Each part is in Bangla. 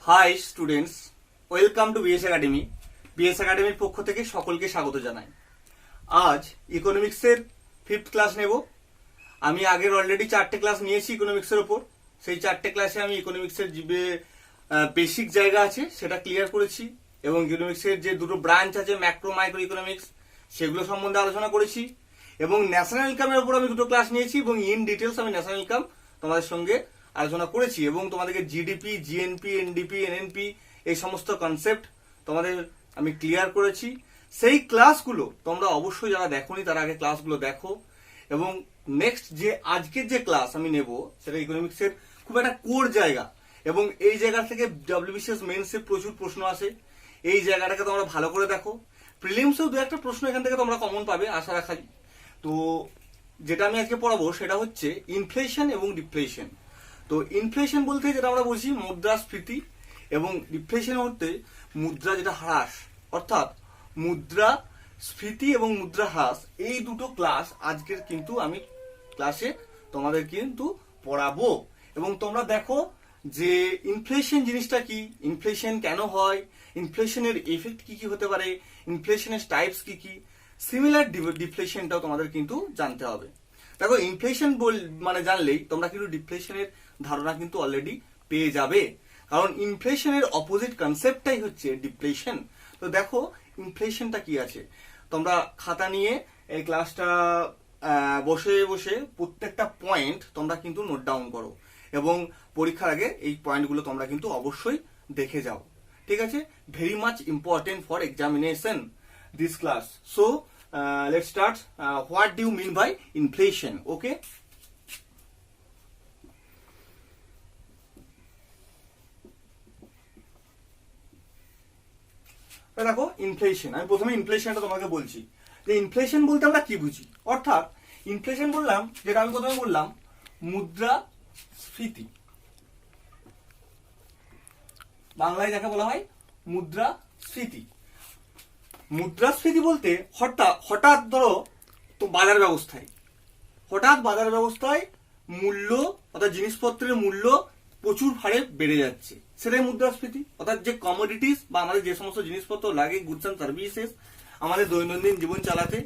High students, welcome to BS academy. BS একাডেমির পক্ষ থেকে সকলকে স্বাগত জানাই। আজ ইকোনমিক্সের 5th ক্লাস নেব। আমি আগের অলরেডি 4টে ক্লাস নিয়েছি ইকোনমিক্সের ওপর। সেই 4টে ক্লাসে আমি ইকোনমিক্সের যে বেসিক জায়গা আছে সেটা ক্লিয়ার করেছি এবং ইকোনমিক্সের যে দুটো ব্রাঞ্চ আছে ম্যাক্রো মাইক্রো ইকোনমিক্স সেগুলো সম্বন্ধে আলোচনা করেছি এবং ন্যাশনাল ইনকামের উপর আমি দুটো ক্লাস নিয়েছি এবং ইন ডিটেলস আমি ন্যাশনাল ইনকাম তোমাদের সঙ্গে আলোচনা করেছি এবং তোমাদেরকে জিডিপি, জিএনপি, এনডিপি, এনএনপি এই সমস্ত কনসেপ্ট তোমাদের আমি ক্লিয়ার করেছি। সেই ক্লাসগুলো তোমরা অবশ্যই যারা দেখোনি তারা আগে ক্লাসগুলো দেখো এবং নেক্সট যে আজকের যে ক্লাস আমি নেব সেটা ইকোনমিক্সের খুব একটা কোর জায়গা এবং এই জায়গা থেকে ডব্লিউবিসিএস মেইনসে প্রচুর প্রশ্ন আসে। এই জায়গাটাকে তোমরা ভালো করে দেখো। প্রিলিমসেও দু একটা প্রশ্ন এখান থেকে তোমরা কমন পাবে আশা রাখাই। তো যেটা আমি আজকে পড়াবো সেটা হচ্ছে ইনফ্লেশন এবং ডিফ্লেশন। তো ইনফ্লেশন বলতে যেটা আমরা বলছি মুদ্রাস্ফীতি এবং ডিফ্লেশন বলতে মুদ্রা যেটা হ্রাস, অর্থাৎ মুদ্রা স্ফীতি এবং মুদ্রা হ্রাস এই দুটো ক্লাস আজকের কিন্তু আমি ক্লাসে তোমাদের কিন্তু পড়াবো এবং তোমরা দেখো যে ইনফ্লেশন জিনিসটা কি, ইনফ্লেশন কেন হয়, ইনফ্লেশনের এফেক্ট কি কি হতে পারে, ইনফ্লেশনের টাইপস কি কি, সিমিলার ডিফ্লেশনটাও তোমাদের কিন্তু জানতে হবে। দেখো ইনফ্লেশন মানে জানলেই তোমরা কিন্তু ডিফ্লেশনের ধারণা কিন্তু অলরেডি পেয়ে যাবে, কারণ ইনফ্লেশনের অপোজিট কনসেপ্টটাই হচ্ছে ডিফ্লেশন। তো দেখো ইনফ্লেশনটা কি আছে, তোমরা খাতা নিয়ে এই ক্লাসটা বসে বসে প্রত্যেকটা পয়েন্ট তোমরা কিন্তু নোট ডাউন করো এবং পরীক্ষার আগে এই পয়েন্টগুলো তোমরা কিন্তু অবশ্যই দেখে যাও, ঠিক আছে? Very much important for examination this class. So let's start. What do you mean by inflation? Okay. দেখো ইনফ্লেশন, আমি প্রথমে ইনফ্লেশনটা তোমাকে বলছি যে ইনফ্লেশন বলতে আমরা কি বুঝি। অর্থাৎ ইনফ্লেশন বললাম যেটা আমি প্রথমে বললাম মুদ্রাস্ফীতি, বাংলায় যাকে বলা হয় মুদ্রাস্ফীতি। মুদ্রাস্ফীতি বলতে হঠাৎ ধরো তো বাজার ব্যবস্থায় মূল্য অর্থাৎ জিনিসপত্রের মূল্য প্রচুর হারে বেড়ে যাচ্ছে, সেটাই মুদ্রাস্ফীতি। অর্থাৎ যে কমোডিটিস বা আমাদের যে সমস্ত জিনিসপত্র লাগে, গুডস অ্যান্ড সার্ভিসেস, আমাদের দৈনন্দিন জীবন চালাতে,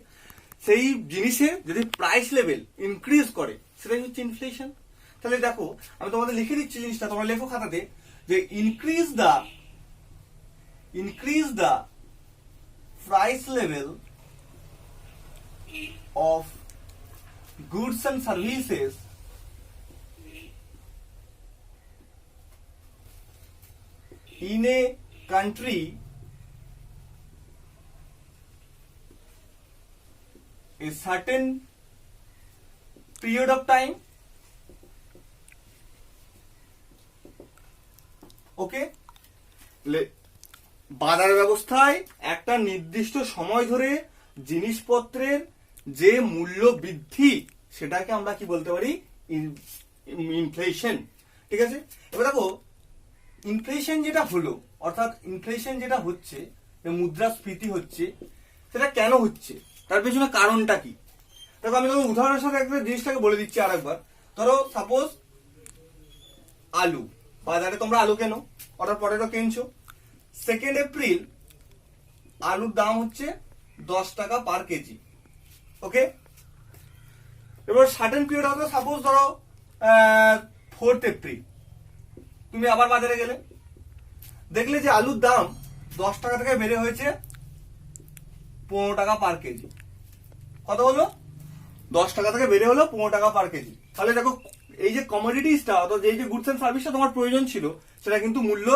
সেই জিনিসের যদি প্রাইস লেভেল ইনক্রিজ করে সেটাই হচ্ছে ইনফ্লেশন। তাহলে দেখো আমি তোমাদের লিখে দিচ্ছি জিনিসটা, তোমরা লেখো খাতাতে যে increase the price level of goods and services in a country a certain period of time. Okay, বাজার ব্যবস্থায় একটা নির্দিষ্ট সময় ধরে জিনিসপত্রের যে মূল্য বৃদ্ধি সেটাকে আমরা কি বলতে পারি, ইনফ্লেশন, ঠিক আছে? এবার দেখো ইনফ্লেশন যেটা হলো, অর্থাৎ ইনফ্লেশন যেটা হচ্ছে, মুদ্রাস্ফীতি হচ্ছে, সেটা কেন হচ্ছে, তার পেছনে কারণটা কি? দেখো আমি তোমার উদাহরণের সাথে একটা জিনিসটাকে বলে দিচ্ছি আরেকবার। ধরো সাপোজ আলু, বাজারে তোমরা আলু কেনো, অর্থাৎ পটেটো কিনছো। 2 এপ্রিল আলুর দাম হচ্ছে 10 টাকা পার কেজি। ওকে, এবার সার্টেন পিরিয়ড হবে, সাপোজ ধরো 4 এপ্রিল তুমি আবার বাজারে গেলে, দেখলে যে আলুর দাম 10 টাকা থেকে বেড়ে হয়েছে 15 টাকা পার কেজি। কত হলো? 10 টাকা থেকে বেড়ে হলো 15 টাকা পার কেজি। তাহলে দেখো এই যে কমোডিটিসটা অর্থাৎ এই যে গুডস এন্ড সার্ভিসটা তোমার প্রয়োজন ছিল সেটা কিন্তু মূল্য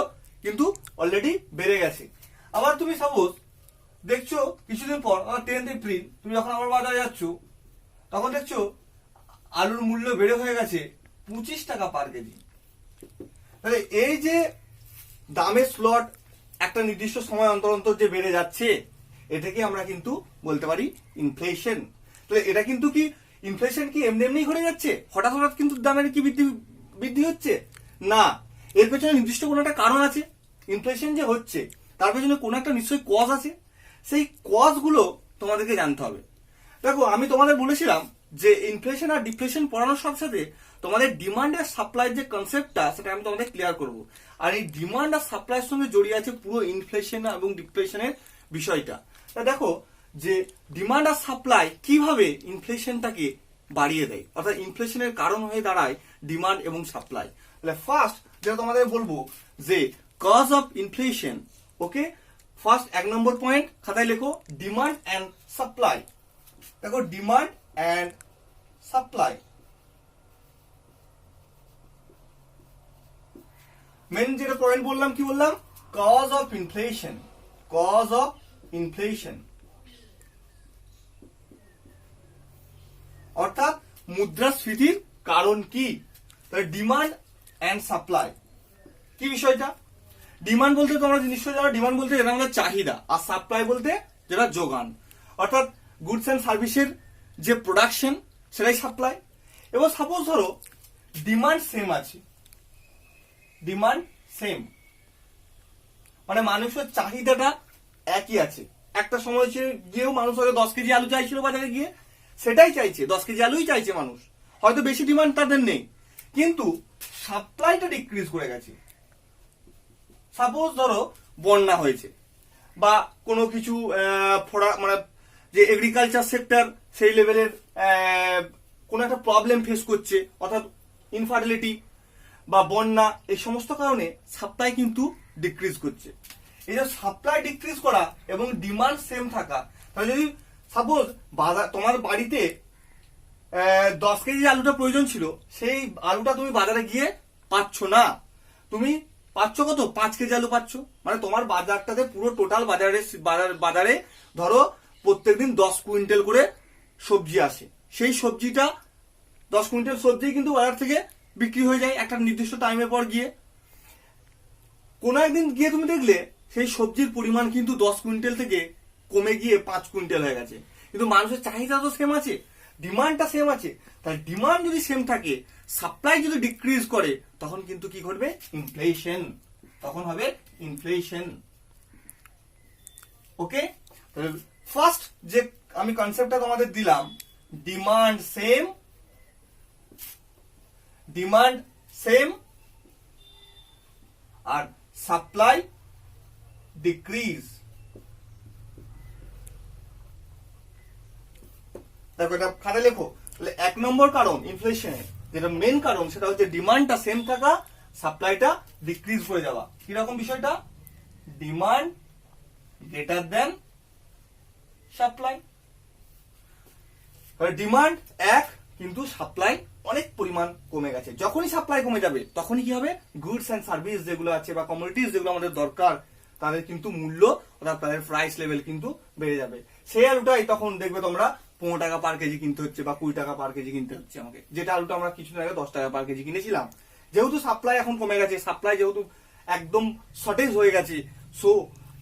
কিন্তু অলরেডি বেড়ে গেছে। আবার তুমি সাপোজ দেখছো কিছুদিন পর 10 এপ্রিল তুমি যখন আবার বাজারে যাচ্ছ তখন দেখছো আলুর মূল্য বেড়ে হয়ে গেছে 25 টাকা পার কেজি। তাহলে এই যে দামের স্লট একটা নির্দিষ্ট সময় অন্তর অন্তর যে বেড়ে যাচ্ছে এটাকে আমরা কিন্তু বলতে পারি ইনফ্লেশন। তাহলে এটা কিন্তু কি ইনফ্লেশন কি এমনি এমনি ঘটে যাচ্ছে, হঠাৎ কিন্তু দামের কি বৃদ্ধি হচ্ছে না, এর পেছনে নির্দিষ্ট কোনো একটা কারণ আছে। ইনফ্লেশন যে হচ্ছে তার পেছনে কোনো একটা নিশ্চয়ই কজ আছে, সেই কজ গুলো তোমাদেরকে জানতে হবে। দেখো আমি তোমাদের বলেছিলাম যে ইনফ্লেশন আর ডিফ্লেশন পড়ানোর সাথে সাথে তোমাদের ডিমান্ড আর সাপ্লাই যে কনসেপ্টটা সেটা আমি তোমাদের ক্লিয়ার করব। আর এই ডিমান্ড আর সাপ্লাইয়ের সঙ্গে জড়িয়ে আছে পুরো ইনফ্লেশন এবং ডিফ্লেশনের বিষয়টা। তা দেখো যে ডিমান্ড আর সাপ্লাই কিভাবে ইনফ্লেশনটাকে বাড়িয়ে দেয়, অর্থাৎ ইনফ্লেশনের কারণ হয়ে দাঁড়ায় ডিমান্ড এবং সাপ্লাই। তাহলে ফার্স্ট যেটা তোমাদের বলবো যে cause of inflation. Okay, first 1 number point খাতায় লেখো, ডিমান্ড অ্যান্ড সাপ্লাই। দেখো ডিমান্ড অ্যান্ড সাপ্লাই মেন যেটা পয়েন্ট বললাম, কি বললাম? Cause of inflation. Cause of inflation অর্থাৎ মুদ্রাস্ফীতির কারণ কি? তাহলে ডিমান্ড অ্যান্ড সাপ্লাই কি বিষয়টা? ডিমান্ড বলতে তোমরা নিশ্চয় জানো, ডিমান্ড বলতে যেটা আমাদের চাহিদা, আর সাপ্লাই বলতে যেটা যোগান, অর্থাৎ গুডস অ্যান্ড সার্ভিসের যে প্রোডাকশন সেটাই সাপ্লাই। এবার সাপোজ ধরো ডিমান্ড সেম আছে, ডিমান্ড সেম মানে মানুষের চাহিদাটা একই আছে। একটা সময় গিয়েও মানুষ হয়তো 10 কেজি আলু চাইছিল বাজারে গিয়ে, সেটাই চাইছে, 10 কেজি আলুই চাইছে মানুষ, হয়তো বেশি ডিমান্ড তাদের নেই, কিন্তু সাপ্লাইটা ডিক্রিজ করে গেছে। সাপোজ ধরো বন্যা হয়েছে বা কোনো কিছু মানে যে এগ্রিকালচার সেক্টর সেই লেভেলের কোনো একটা প্রবলেম ফেস করছে, অর্থাৎ ইনফার্টিলিটি বা বন্যা, এই সমস্ত কারণে সাপ্লাই কিন্তু ডিক্রিজ করছে। এই যে সাপ্লাই ডিক্রিজ করা এবং ডিমান্ড সেম থাকা, তাহলে যদি সাপোজ তোমার বাড়িতে 10 কেজি আলুটা প্রয়োজন ছিল, সেই আলুটা তুমি বাজারে গিয়ে পাচ্ছ না, তুমি পাচ্ছ কত? 5 কেজি আলু পাচ্ছ। মানে তোমার বাজারটাতে পুরো টোটাল বাজারে ধরো প্রত্যেকদিন 10 কুইন্টাল করে সবজি আসে, সেই সবজিটা 10 কুইন্টাল সবজি কিন্তু বাজার থেকে বিক্রি হয়ে যায় একটা নির্দিষ্ট টাইমের পর গিয়ে। কোন একদিন গিয়ে তুমি দেখলে সেই সবজির পরিমাণ কিন্তু 10 কুইন্টাল থেকে কমে গিয়ে 5 কুইন্টাল হয়ে গেছে, কিন্তু মানুষের চাহিদা তো সেম আছে, ডিমান্ডটা সেম আছে। তাহলে ডিমান্ড যদি সেম থাকে, সাপ্লাই যদি ডিক্রিজ করে, তখন কিন্তু কি ঘটবে? ইনফ্লেশন। তখন হবে ইনফ্লেশন। ওকে, তাহলে ফার্স্ট যে আমি কনসেপ্টটা তোমাদের দিলাম, ডিমান্ড সেম, ডিমান্ড সেম আর সাপ্লাই ডিক্রিজ। দেখো এটা খাতায় লেখো। তাহলে 1 নম্বর কারণ ইনফ্লেশনের, যেটা মেন কারণ, সেটা হচ্ছে ডিমান্ডটা সেম থাকা, সাপ্লাইটা ডিক্রিজ করে যাওয়া। কিরকম বিষয়টা? Demand greater than supply. Demand 1 কিন্তু সাপ্লাই অনেক পরিমাণ কমে গেছে। যখনই সাপ্লাই কমে যাবে, তখনই কি হবে? গুডস অ্যান্ড সার্ভিস যেগুলো আছে বা কমোডিটিস যেগুলো আমাদের দরকার, তাদের কিন্তু মূল্য অর্থাৎ তাদের প্রাইস লেভেল কিন্তু বেড়ে যাবে। সেই আলুটাই তখন দেখবে তোমরা 15 টাকা পার কেজি কিনতে হচ্ছে বা 20 টাকা পার কেজি কিনতে হচ্ছে আমাকে, যেটা আলুটা আমরা কিছুদিন আগে 10 টাকা পার কেজি কিনেছিলাম। যেহেতু সাপ্লাই এখন কমে গেছে, সাপ্লাই যেহেতু একদম শর্টেজ হয়ে গেছে, সো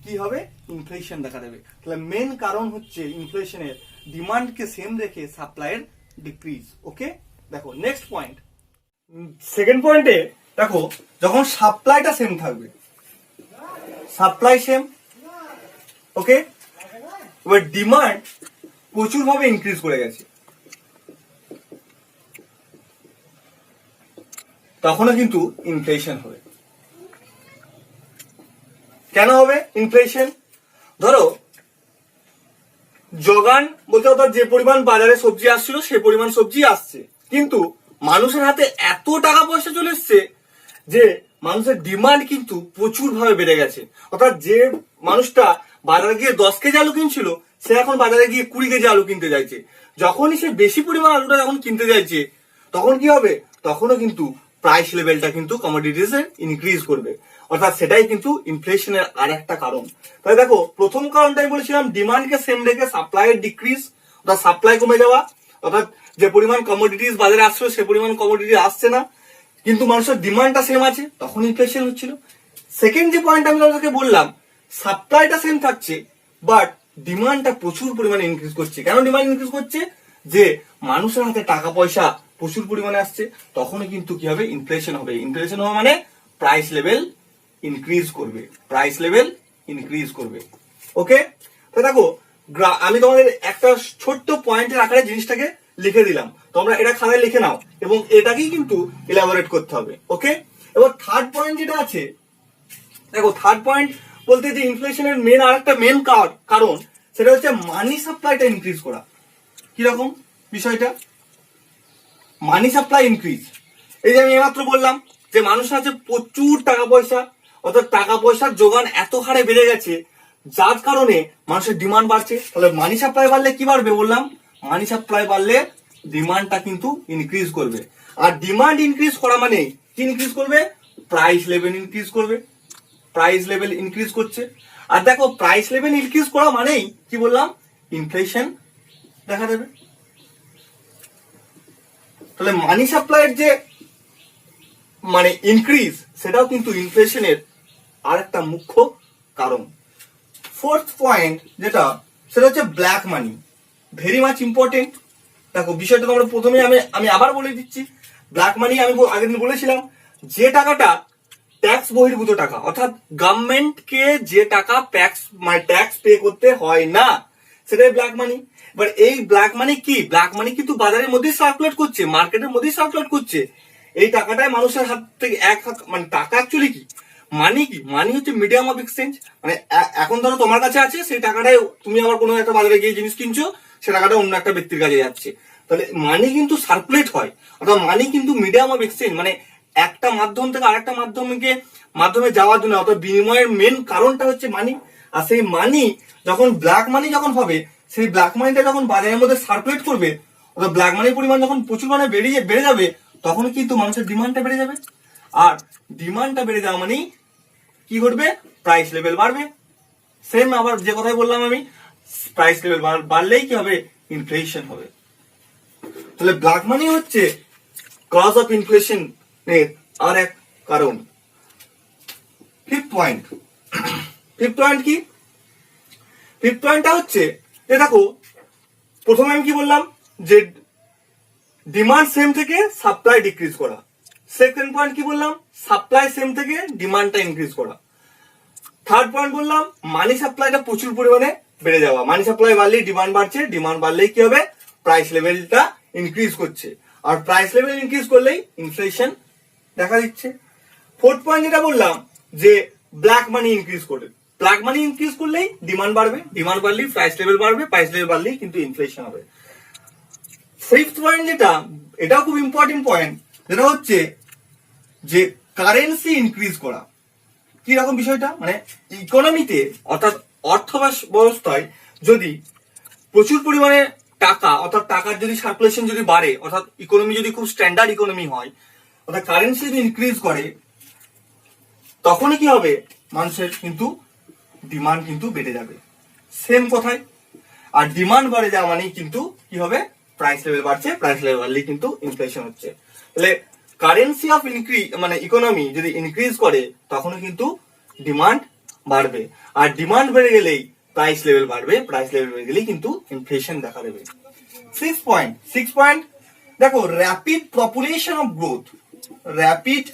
কি হবে? ইনফ্লেশন দেখা দেবে। তাহলে মেন কারণ হচ্ছে ইনফ্লেশনের ডিমান্ডকে সেম রেখে সাপ্লাইয়ের ডিক্রিজ। ওকে, দেখো নেক্সট পয়েন্ট, সেকেন্ড পয়েন্টে দেখো যখন সাপ্লাইটা সেম থাকবে, সাপ্লাই সেম, ওকে, এবার ডিমান্ড প্রচুর ভাবে ইনক্রিজ করে গেছে, তখনও কিন্তু ইনফ্লেশন হবে। কেন হবে ইনফ্লেশন? ধরো যোগান বলতে অর্থাৎ যে পরিমাণ বাজারে সবজি আসছিল সেই পরিমাণ সবজি আসছে, কিন্তু মানুষের হাতে এত টাকা পয়সা চলে এসছে যে মানুষের ডিমান্ড কিন্তু প্রচুর ভাবে বেড়ে গেছে। অর্থাৎ যে মানুষটা বাজারে গিয়ে 10 কেজি আলু কিনছিল, সে এখন বাজারে গিয়ে 20 কেজি আলু কিনতে চাইছে। যখনই সে বেশি পরিমাণ আলুটা যখন কিনতে চাইছে, তখন কি হবে? তখনও কিন্তু প্রাইস লেভেলটা কিন্তু কমোডিটিস এর ইনক্রিজ করবে, অর্থাৎ সেটাই কিন্তু ইনফ্লেশনের আর একটা কারণ। তাই দেখো প্রথম কারণটা আমি বলেছিলাম ডিমান্ডকে সেম রেখে সাপ্লাইয়ের ডিক্রিজ, অর্থাৎ সাপ্লাই কমে যাওয়া, অর্থাৎ যে পরিমাণ কমোডিটিস বাজারে আসছে সে পরিমাণ কমোডিটি আসছে না, কিন্তু মানুষের ডিমান্ডটা সেম আছে, তখন ইনফ্লেশন হচ্ছিল। সেকেন্ড যে পয়েন্ট আমি তোমাদেরকে বললাম, সাপ্লাইটা সেম থাকছে বাট ডিমান্ডটা প্রচুর পরিমাণে ইনক্রিজ করছে। কেন ডিমান্ড ইনক্রিজ করছে? যে মানুষের হাতে টাকা পয়সা প্রচুর পরিমাণে আসছে, তখনই কিন্তু কি হবে? ইনফ্লেশন হবে। ইনফ্লেশন হওয়া মানে প্রাইস লেভেল ইনক্রিজ করবে, প্রাইস লেভেল ইনক্রিজ করবে। ওকে, তো দেখো আমি তোমাদের একটা ছোট্ট পয়েন্টের আকারে জিনিসটাকে লিখে দিলাম, তোমরা এটা খাতায় লিখে নাও এবং এটাকেই কিন্তু ইলাবোরেট করতে হবে। ওকে, এবার থার্ড পয়েন্ট যেটা আছে, দেখো থার্ড পয়েন্ট বলতে যে ইনফ্লেশনের মেন আর একটা মেন কারণ সেটা হচ্ছে মানি সাপ্লাইটা ইনক্রিজ করা। কিরকম বিষয়টা? মানি সাপ্লাই ইনক্রিজ, এই যে আমি এইমাত্র বললাম যে মানুষের কাছে প্রচুর টাকা পয়সা, অর্থাৎ টাকা পয়সার যোগান এত হারে বেড়ে গেছে যার কারণে মানুষের ডিমান্ড বাড়ছে। তাহলে মানি সাপ্লাই বাড়লে কি বাড়বে? বললাম মানি সাপ্লাই বাড়লে ডিমান্ডটা কিন্তু ইনক্রিজ করবে, আর ডিমান্ড ইনক্রিজ করা মানে কি ইনক্রিজ করবে? প্রাইস লেভেল ইনক্রিজ করবে। প্রাইস লেভেল ইনক্রিজ করছে, আর দেখো প্রাইস লেভেল ইনক্রিজ করা মানেই কি বললাম? ইনফ্লেশন দেখা দেবে। তাহলে মানি সাপ্লাইয়ের যে মানে ইনক্রিজ, সেটাও কিন্তু ইনফ্লেশনের আর একটা মুখ্য কারণ। ফোর্থ পয়েন্ট যেটা, সেটা হচ্ছে black money, very much important. দেখো বিষয়টা তোমরা প্রথমে আমি আবার বলে দিচ্ছি। ব্ল্যাক মানি আমি আগের দিন বলেছিলাম যে টাকাটা ট্যাক্স বহির্ভূত টাকা, অর্থাৎ গভর্নমেন্টকে যে টাকা ট্যাক্স পে করতে হয় না, সেটাই ব্ল্যাক মানি। এবার এই ব্ল্যাক মানি কি? ব্ল্যাক মানি কিন্তু বাজারের মধ্যেই সার্কুলেট করছে, মার্কেটের মধ্যেই সার্কুলেট করছে। এই টাকাটাই মানুষের হাত থেকে মানে টাকা অ্যাকচুয়ালি কি মানি? কি মানি হচ্ছে মিডিয়াম অফ এক্সচেঞ্জ। মানে এখন ধরো তোমার কাছে আছে, সেই টাকাটাই তুমি আবার কোনো একটা বাজারে গিয়ে জিনিস কিনছো, সে টাকাটা অন্য একটা ব্যক্তির কাছে যাচ্ছে। তাহলে মানি কিন্তু সার্কুলেট হয়, অর্থাৎ মানি কিন্তু মিডিয়াম অফ এক্সচেঞ্জ, মানে একটা মাধ্যম থেকে আরেকটা মাধ্যমে যাওয়ার জন্য, অর্থাৎ বিনিময়ের মেন কারণটা হচ্ছে মানি। আর সেই মানি যখন ব্ল্যাক মানি যখন হবে, সেই ব্ল্যাক মানিটা যখন বাজারের মধ্যে সার্কুলেট করবে, অর্থাৎ ব্ল্যাক মানির পরিমাণ যখন প্রচুর মানে বেড়ে যাবে, তখন কিন্তু মানুষের ডিমান্ডটা বেড়ে যাবে। আর ডিমান্ডটা বেড়ে যাওয়া মানেই কি ঘটবে? প্রাইস লেভেল বাড়বে। সেম আবার যে কথাই বললাম আমি, প্রাইস লেভেল বাড়লেই কি হবে? ইনফ্লেশন হবে। তাহলে ব্ল্যাক মানি হচ্ছে কজ অফ ইনফ্লেশন এর আর এক কারণ। ফিফথ পয়েন্ট কি? ফিফথ পয়েন্টটা হচ্ছে যে দেখো প্রথমে আমি কি বললাম যে ডিমান্ড সেম থেকে সাপ্লাই ডিক্রিজ করা। সেকেন্ড পয়েন্ট কি বললাম? সাপ্লাই সেম থেকে ডিমান্ডটা ইনক্রিজ করা। থার্ড পয়েন্ট বললাম মানি সাপ্লাইটা প্রচুর পরিমাণে বেড়ে যাওয়া। মানি সাপ্লাই বাড়লেই ডিমান্ড বাড়ছে, ডিমান্ড বাড়লেই কি হবে? প্রাইস লেভেলটা ইনক্রিজ করছে, আর প্রাইস লেভেল ইনক্রিজ করলেই ইনফ্লেশন দেখা দিচ্ছে। ফোর্থ পয়েন্ট যেটা বললাম যে ব্ল্যাক মানি ইনক্রিজ করবে, ব্ল্যাক মানি ইনক্রিজ করলেই ডিমান্ড বাড়বে, ডিমান্ড বাড়লেই প্রাইস লেভেল বাড়বে, প্রাইস লেভেল বাড়লেই কিন্তু ইনফ্লেশন হবে। ফিফথ পয়েন্ট যেটা, এটাও খুব ইম্পর্টেন্ট পয়েন্ট, যেটা হচ্ছে যে কারেন্সি ইনক্রিজ করা। কি রকম বিষয়টা? মানে ইকোনমিতে অর্থাৎ অর্থ ব্যবস্থায় যদি প্রচুর পরিমাণে টাকা, অর্থাৎ টাকার যদি সার্কুলেশন যদি বাড়ে, অর্থাৎ ইকোনমি যদি খুব স্ট্যান্ডার্ড ইকোনমি হয়, অর্থাৎ কারেন্সি যদি ইনক্রিজ করে, তখনই কি হবে? মানুষের কিন্তু ডিমান্ড কিন্তু বেড়ে যাবে। সেম কথাই। আর ডিমান্ড বাড়ে যাওয়া মানেই কিন্তু কি হবে? প্রাইস লেভেল বাড়ছে, প্রাইস লেভেল বাড়লেই কিন্তু ইনফ্লেশন হচ্ছে। তাহলে কারেন্সি অফ মানে ইকোনমি যদি ইনক্রিজ করে, তখনও কিন্তু ডিমান্ড বাড়বে, আর ডিমান্ড বেড়ে গেলেই প্রাইস লেভেল বাড়বে, প্রাইস লেভেল বেড়ে গেলেই কিন্তু ইনফ্লেশন দেখা দেবে। সিক্স পয়েন্ট দেখো rapid population of growth. Rapid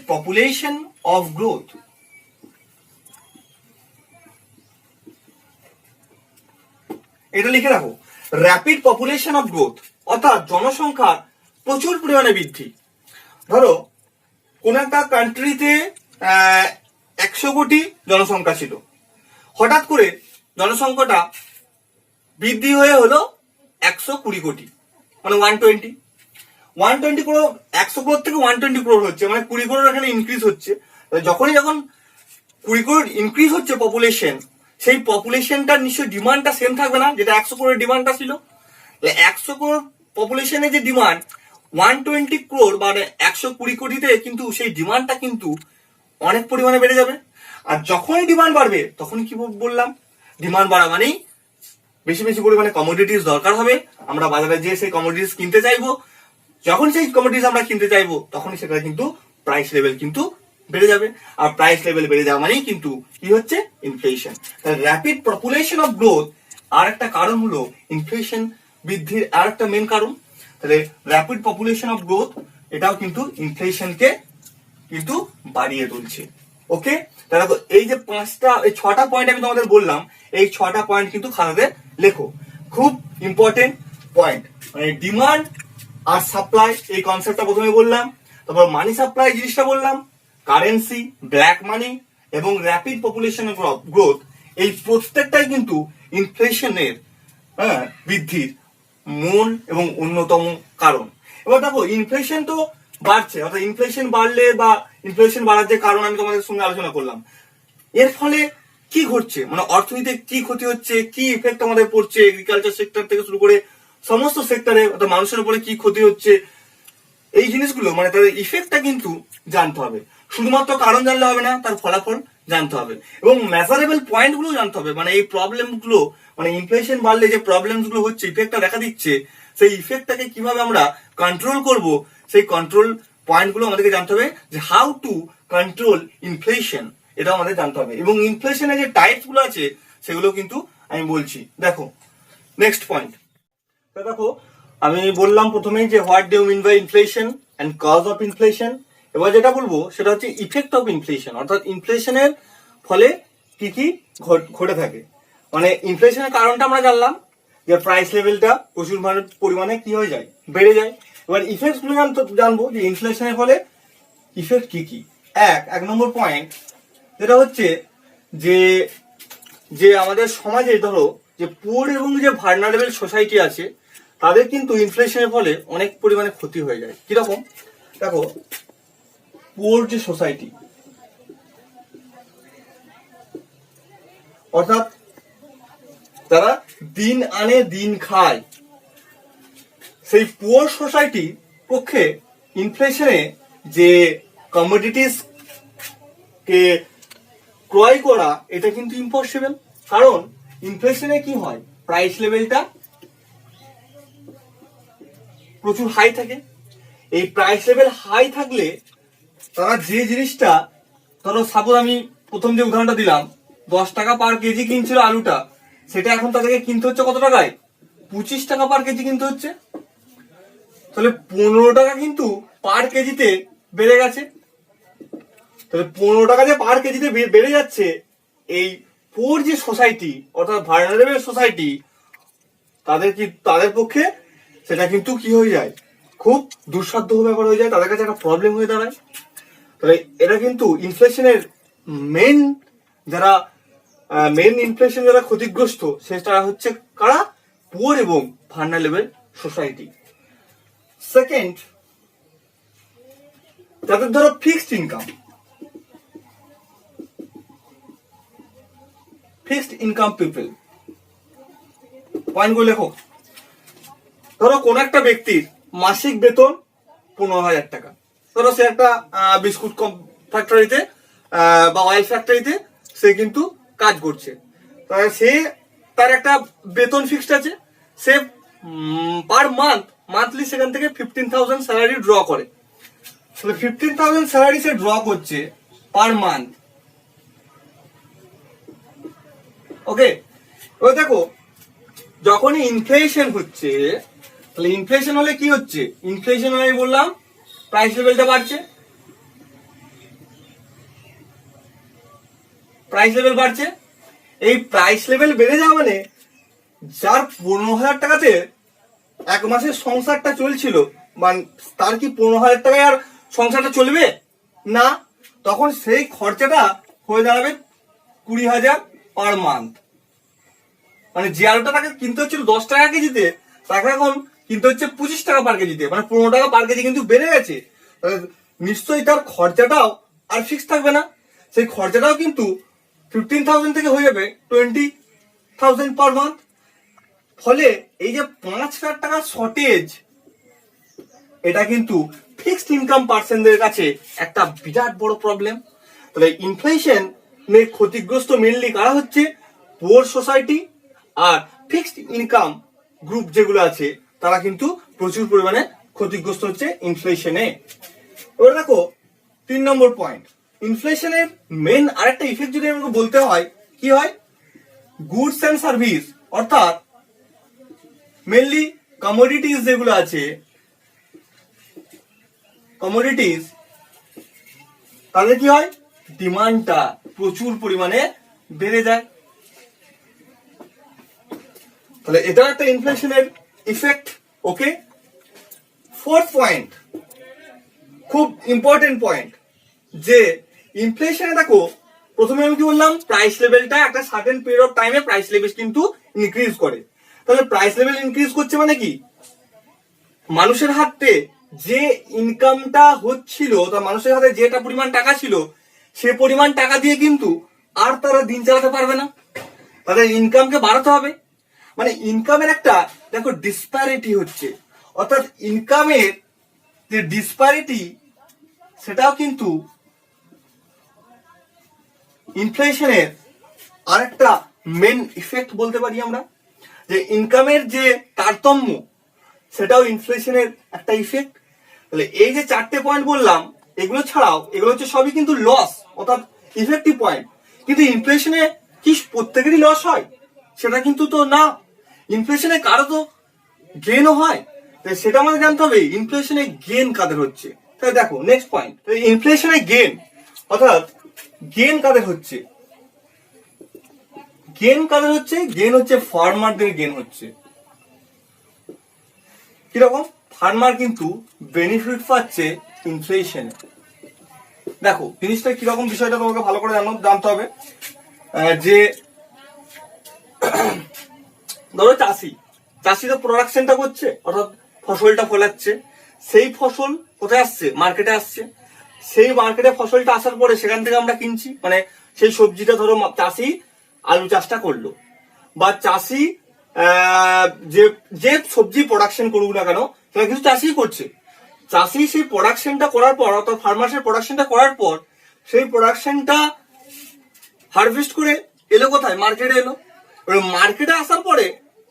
population of growth. এটা লিখে রাখো, র্যাপিড পপুলেশন অফ গ্রোথ, অর্থাৎ জনসংখ্যা প্রচুর পরিমাণে বৃদ্ধি। ধরো কোন একটা কান্ট্রিতে 100 কোটি জনসংখ্যা ছিল, হঠাৎ করে জনসংখ্যাটা বৃদ্ধি হয়ে হলো 120 কোটি, মানে 120 করোড়। 100 করোড় থেকে 120 করোড় হচ্ছে, মানে 20 করোড় এখানে ইনক্রিজ হচ্ছে। যখন 20 করোড় ইনক্রিজ হচ্ছে পপুলেশন, সেই পপুলেশনটার নিশ্চয়ই ডিমান্ডটা সেম থাকবে না, যেটা 100 করোড়ের ডিমান্ডটা ছিল। 100 করোড় পপুলেশনের যে ডিমান্ড 120 করোড় মানে 120 কোটিতে, কিন্তু সেই ডিমান্ডটা কিন্তু অনেক পরিমাণে বেড়ে যাবে। আর যখনই ডিমান্ড বাড়বে, তখনই কি বললাম? ডিমান্ড বাড়া মানেই বেশি বেশি পরিমাণে কমোডিটিস দরকার হবে, আমরা বাজারে যেয়ে সেই কমোডিটিস কিনতে চাইবো। যখন সেই কমোডিটিস আমরা কিনতে চাইবো, তখনই সেটা কিন্তু প্রাইস লেভেল কিন্তু বেড়ে যাবে, আর প্রাইস লেভেল বেড়ে যাওয়া মানেই কিন্তু কি হচ্ছে? Inflation. Rapid population of growth আর একটা কারণ হলো ইনফ্লেশন বৃদ্ধির আর একটা মেন কারণ। তাহলে র্যাপিড পপুলেশন অফ গ্রোথ এটাও কিন্তু ইনফ্লেশনকে কিন্তু বাড়িয়ে তুলছে। ওকে, তাহলে এই যে 6টা পয়েন্ট আমি তোমাদের বললাম, এই 6টা পয়েন্ট কিন্তু খাতাতে লেখো। খুব ইম্পর্টেন্ট পয়েন্ট, মানে ডিমান্ড আর সাপ্লাই এই কনসেপ্টটা প্রথমে বললাম, তারপর মানি সাপ্লাই জিনিসটা বললাম, কারেন্সি, ব্ল্যাক মানি এবং র্যাপিড পপুলেশনের গ্রোথ, এই প্রত্যেকটাই কিন্তু ইনফ্লেশনের বৃদ্ধির মূল এবং অন্যতম কারণ। এবার দেখো ইনফ্লেশন তো বাড়ছে, অর্থাৎ ইনফ্লেশন বাড়লে বা ইনফ্লেশন বাড়ার যে কারণ আমি তোমাদের সঙ্গে আলোচনা করলাম, এর ফলে কি ঘটছে, মানে অর্থনীতিতে কি ক্ষতি হচ্ছে, কি ইফেক্ট আমাদের পড়ছে, এগ্রিকালচার সেক্টর থেকে শুরু করে সমস্ত সেক্টরে, অর্থাৎ মানুষের উপরে কি ক্ষতি হচ্ছে, এই জিনিসগুলো মানে তাদের ইফেক্টটা কিন্তু জানতে হবে। শুধুমাত্র কারণ জানলে হবে না, তার ফলাফল জানতে হবে এবং মেজারেবল পয়েন্ট গুলো জানতে হবে। মানে এই প্রবলেম গুলো, মানে ইনফ্লেশন বাড়লে যে প্রবলেম গুলো হচ্ছে, ইফেক্টটা দেখা দিচ্ছে, সেই ইফেক্টটাকে কিভাবে আমরা কন্ট্রোল করব, সেই কন্ট্রোল পয়েন্ট গুলো আমাদেরকে জানতে হবে, যে হাউ টু কন্ট্রোল ইনফ্লেশন, এটা আমাদের জানতে হবে। এবং ইনফ্লেশনের যে টাইপস গুলো আছে সেগুলো কিন্তু আমি বলছি। দেখো নেক্সট পয়েন্ট, দেখো আমি বললাম প্রথমেই যে what do mean by inflation and cause of inflation. এবার যেটা বলবো সেটা হচ্ছে ইফেক্ট অফ ইনফ্লেশন, অর্থাৎ ইনফ্লেশনের ফলে কি কি ঘটে থাকে। মানে ইনফ্লেশনের কারণটা আমরা জানলাম, যে প্রাইস লেভেলটা প্রচুর পরিমাণে কি হয়ে যায়, বেড়ে যায়। এবার ইফেক্ট গুলো জানবো, যে ইনফ্লেশনের ফলে ইফেক্ট কি কি। এক নম্বর পয়েন্ট যেটা হচ্ছে যে যে আমাদের সমাজে ধরো যে পুয়ার এবং যে ভার্নারেবল সোসাইটি আছে, তাদের কিন্তু ইনফ্লেশনের ফলে অনেক পরিমাণে ক্ষতি হয়ে যায়। কিরকম, দেখো পুয়ার যে সোসাইটি, অর্থাৎ তারা দিন আনে দিন খায়, সেই পুয়ার সোসাইটি পক্ষে ইনফ্লেশনে যে কমোডিটিস কে ক্রয় করা, এটা কিন্তু ইম্পসিবল। কারণ ইনফ্লেশনে কি হয়, প্রাইস লেভেলটা প্রচুর হাই থাকে। এই প্রাইস লেভেল হাই থাকলে তারা যে জিনিসটা, ধরো সাপোজ আমি প্রথম যে উদাহরণটা দিলাম, 10 টাকা পার কেজি কিনছিল আলুটা, সেটা এখন তাদেরকে কিনতে হচ্ছে কত টাকায়, 25 টাকা পার কেজি কিনতে হচ্ছে। তাহলে 15 টাকা কিন্তু পার কেজিতে বেড়ে গেছে। তাহলে 15 টাকা যে পার কেজিতে বেড়ে যাচ্ছে, এই পুয়ার যে সোসাইটি, অর্থাৎ ভার্নারেবল সোসাইটি, তাদের পক্ষে সেটা কিন্তু কি হয়ে যায়, খুব দুঃসাধ্য ব্যাপার হয়ে যায়, তাদের কাছে একটা প্রবলেম হয়ে দাঁড়ায়। তাহলে এটা কিন্তু ইনফ্লেশনের মেন ইনফ্লেশন যারা ক্ষতিগ্রস্ত, সেটা হচ্ছে কারা, পুয়ার এবং ভার্নারেবল সোসাইটি। সেকেন্ড, যাদের ধরো ফিক্সড ইনকাম পিপল, পয়েন্ট গুলো লেখো। ধরো কোন একটা ব্যক্তির মাসিক বেতন 15,000 টাকা, ধরো সে একটা বিস্কুট ফ্যাক্টরিতে বা অয়েল ফ্যাক্টরিতে সে কিন্তু কাজ করছে। তার একটা বেতন ফিক্সড আছে, সে পার মান্থলি সেখান থেকে 15,000 স্যালারি ড্র করে। 15,000 স্যালারি সে ড্র করছে পার মান্থ। ওকে, এবার দেখো যখনই ইনফ্লেশন হচ্ছে, তাহলে ইনফ্লেশন হলে কি হচ্ছে, ইনফ্লেশন হলে বললাম প্রাইস লেভেলটা বাড়ছে, এই প্রাইস লেভেল বেড়ে যাওয়া মানে যার 15,000 টাকাতে এক মাসের সংসারটা চলছিল, মানে তার কি 15,000 টাকায় আর সংসারটা চলবে না, তখন সেই খরচাটা হয়ে দাঁড়াবে 20,000 পার মান্থ। মানে যে আলুটা তাকে কিনতে হচ্ছিল 10 টাকা কেজিতে, তাকে এখন কিনতে হচ্ছে 25 টাকা পার কেজিতে, মানে 15 টাকা পার কেজি কিন্তু বেড়ে গেছে। নিশ্চয়ই তার খরচাটাও আর ফিক্স থাকবে না, সেই খরচাটাও কিন্তু 15,000 থেকে হয়ে যাবে 20,000 পার মান্থ। ফলে এই যে 5,000 টাকার শর্টেজ, এটা কিন্তু ফিক্সড ইনকাম পার্সনদের কাছে একটা বিরাট বড় প্রবলেম। তাহলে ইনফ্লেশন ক্ষতিগ্রস্ত মেনলি কারা হচ্ছে, পুয়ার সোসাইটি আর ফিক্সড ইনকাম গ্রুপ যেগুলো আছে, তারা কিন্তু প্রচুর পরিমাণে ক্ষতিগ্রস্ত হচ্ছে ইনফ্লেশনে। এবার দেখো 3 নম্বর পয়েন্ট, ইনফ্লেশনের মেন আরেকটা ইফেক্ট যদি আমাকে বলতে হয়, কি হয়, গুডস এন্ড সার্ভিস, অর্থাৎ মেনলি কমোডিটিস যেগুলো আছে, কমোডিটিস, তাদের কি হয়, ডিমান্ডটা প্রচুর পরিমাণে বেড়ে যায়। তাহলে এটা একটা ইনফ্লেশনের ইফেক্ট। ওকে, ফোর্থ পয়েন্ট, খুব ইম্পর্টেন্ট পয়েন্ট, যে ইনফ্লেশনে দেখো প্রথমে আমি কি বললাম, প্রাইস লেভেলটা একটা সার্টেন পিরিয়ড অফ টাইমে প্রাইস লেভেল কিন্তু ইনক্রিজ করে। তাহলে প্রাইস লেভেল ইনক্রিজ করছে মানে কি, মানুষের হাতে যে ইনকামটা হচ্ছিল, তা মানুষের হাতে যেটা পরিমাণ টাকা ছিল, সে পরিমাণ টাকা দিয়ে কিন্তু আর তারা দিন চালাতে পারবে না, তাদের ইনকামকে বাড়াতে হবে। মানে ইনকামের একটা দেখো ডিসপ্যারিটি হচ্ছে, অর্থাৎ ইনকামের যে ডিসপ্যারিটি সেটাও কিন্তু ইনফ্লেশনের আরেকটা মেন ইফেক্ট বলতে পারি আমরা। যে ইনকামের যে তারতম্য সেটাও ইনফ্লেশনের একটা ইফেক্ট। তাহলে এই যে চারটে পয়েন্ট বললাম, এগুলো ছাড়াও এগুলো হচ্ছে সবই কিন্তু লস, অর্থাৎ ইফেক্টিভ পয়েন্ট। কিন্তু ইনফ্লেশনে কি প্রত্যেকেরই লস হয়? সেটা কিন্তু তো না, ইনফ্লেশনে কারো তো গেনও হয়। সেটা আমাদের জানতে হবে ইনফ্লেশনে গেন কাদের হচ্ছে। তাহলে দেখো নেক্সট পয়েন্ট, ইনফ্লেশনে গেন, অর্থাৎ গেন কাদের হচ্ছে? গেন কাদের হচ্ছে? গেন হচ্ছে ফার্মারদের গেন হচ্ছে। কিরকম? ফার্মার কিন্তু বেনিফিট পাচ্ছে ইনফ্লেশনে। দেখো জিনিসটা কিরকম, বিষয়টা তোমাকে ভালো করে জানতে হবে। যে ধরো চাষি তো প্রোডাকশনটা করছে, অর্থাৎ ফসলটা ফলাচ্ছে, সেই ফসল কোথায় আসছে? মার্কেটে আসছে। সেই মার্কেটে ফসলটা আসার পরে সেখান থেকে আমরা কিনছি, মানে সেই সবজিটা ধরো চাষি আলু চাষটা করলো, বা চাষি যে যে সবজি প্রোডাকশন করুক না কেন সেটা কিন্তু চাষি করছে। চাষি সেই প্রোডাকশনটা করার পর, অর্থাৎ ফার্মার সেই প্রোডাকশনটা করার পর, সেই প্রোডাকশনটা হারভেস্ট করে এলো কোথায়? মার্কেটে এলো। মার্কেটে আসার পরে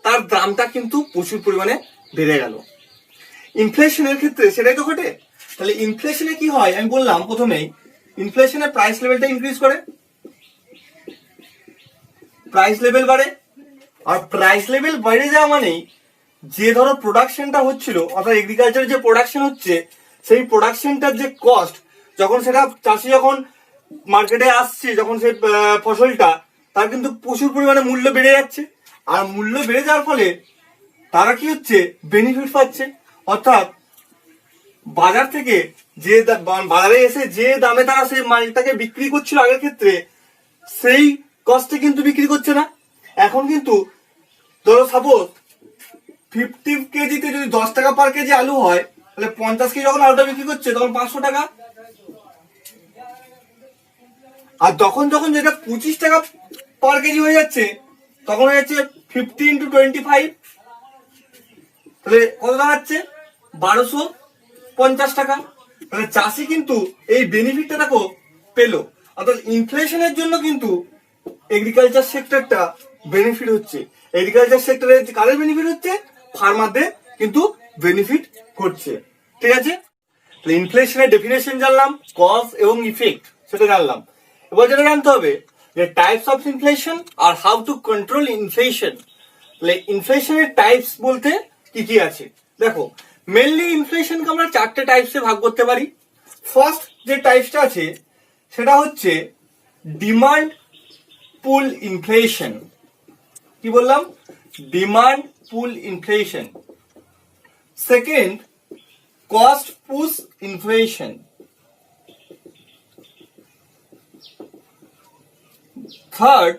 তার দামটা কিন্তু প্রচুর পরিমাণে বেড়ে গেল। ইনফ্লেশনের ক্ষেত্রে সেটাই তো ঘটে। তাহলে ইনফ্লেশনে কি হয় আমি বললাম প্রথমেই, ইনফ্লেশনে প্রাইস লেভেলটা ইনক্রিজ করে, প্রাইস লেভেল বাড়ে। আর প্রাইস লেভেল বেড়ে যাওয়া মানেই যে ধরো প্রোডাকশনটা হচ্ছিল, অর্থাৎ এগ্রিকালচারের যে প্রোডাকশন হচ্ছে, সেই প্রোডাকশনটার যে কস্ট, যখন সেটা চাষি যখন মার্কেটে আসছে, যখন সেই ফসলটা, তার কিন্তু প্রচুর পরিমাণে মূল্য বেড়ে যাচ্ছে। আর মূল্য বেড়ে যাওয়ার ফলে তারা কি হচ্ছে? বেনিফিট পাচ্ছে। অর্থাৎ বাজার থেকে যে বাজারে এসে যে দামে তারা সেই মালটাকে বিক্রি করছিল আগের ক্ষেত্রে, সেই কস্টে কিন্তু বিক্রি করছে না। এখন কিন্তু ধরো সাপোজ 50 কেজিতে যদি 10 টাকা পার কেজি আলু হয়, তাহলে 50 কেজি যখন আলুটা বিক্রি করছে তখন 500 টাকা। আর যখন যেটা 25 টাকা পার কেজি হয়ে যাচ্ছে, তখন হয়ে যাচ্ছে 50 into 25, তাহলে কত দাঁড়াচ্ছে? 1250 টাকা। তাহলে চাষি কিন্তু এই বেনিফিটটা দেখো পেলো। অর্থাৎ ইনফ্লেশনের জন্য কিন্তু এগ্রিকালচার সেক্টরটা বেনিফিট হচ্ছে। এগ্রিকালচার সেক্টরে কাদের বেনিফিট হচ্ছে? ফার্মারদের কিন্তু বেনিফিট ঘটছে। ঠিক আছে, ইনফ্লেশনের ডেফিনেশন জানলাম, কজ এবং ইফেক্ট সেটা জানলাম। এবার যেটা জানতে হবে যে টাইপস অফ ইনফ্লেশন আর হাউ টু কন্ট্রোল ইনফ্লেশন। ইনফ্লেশনের টাইপস বলতে কি কি আছে দেখো, মেনলি ইনফ্লেশনকে আমরা চারটে টাইপসে ভাগ করতে পারি। ফার্স্ট যে টাইপসটা আছে সেটা হচ্ছে ডিমান্ড পুল ইনফ্লেশন। কি বললাম? Demand pull inflation. Second, cost push inflation. Third,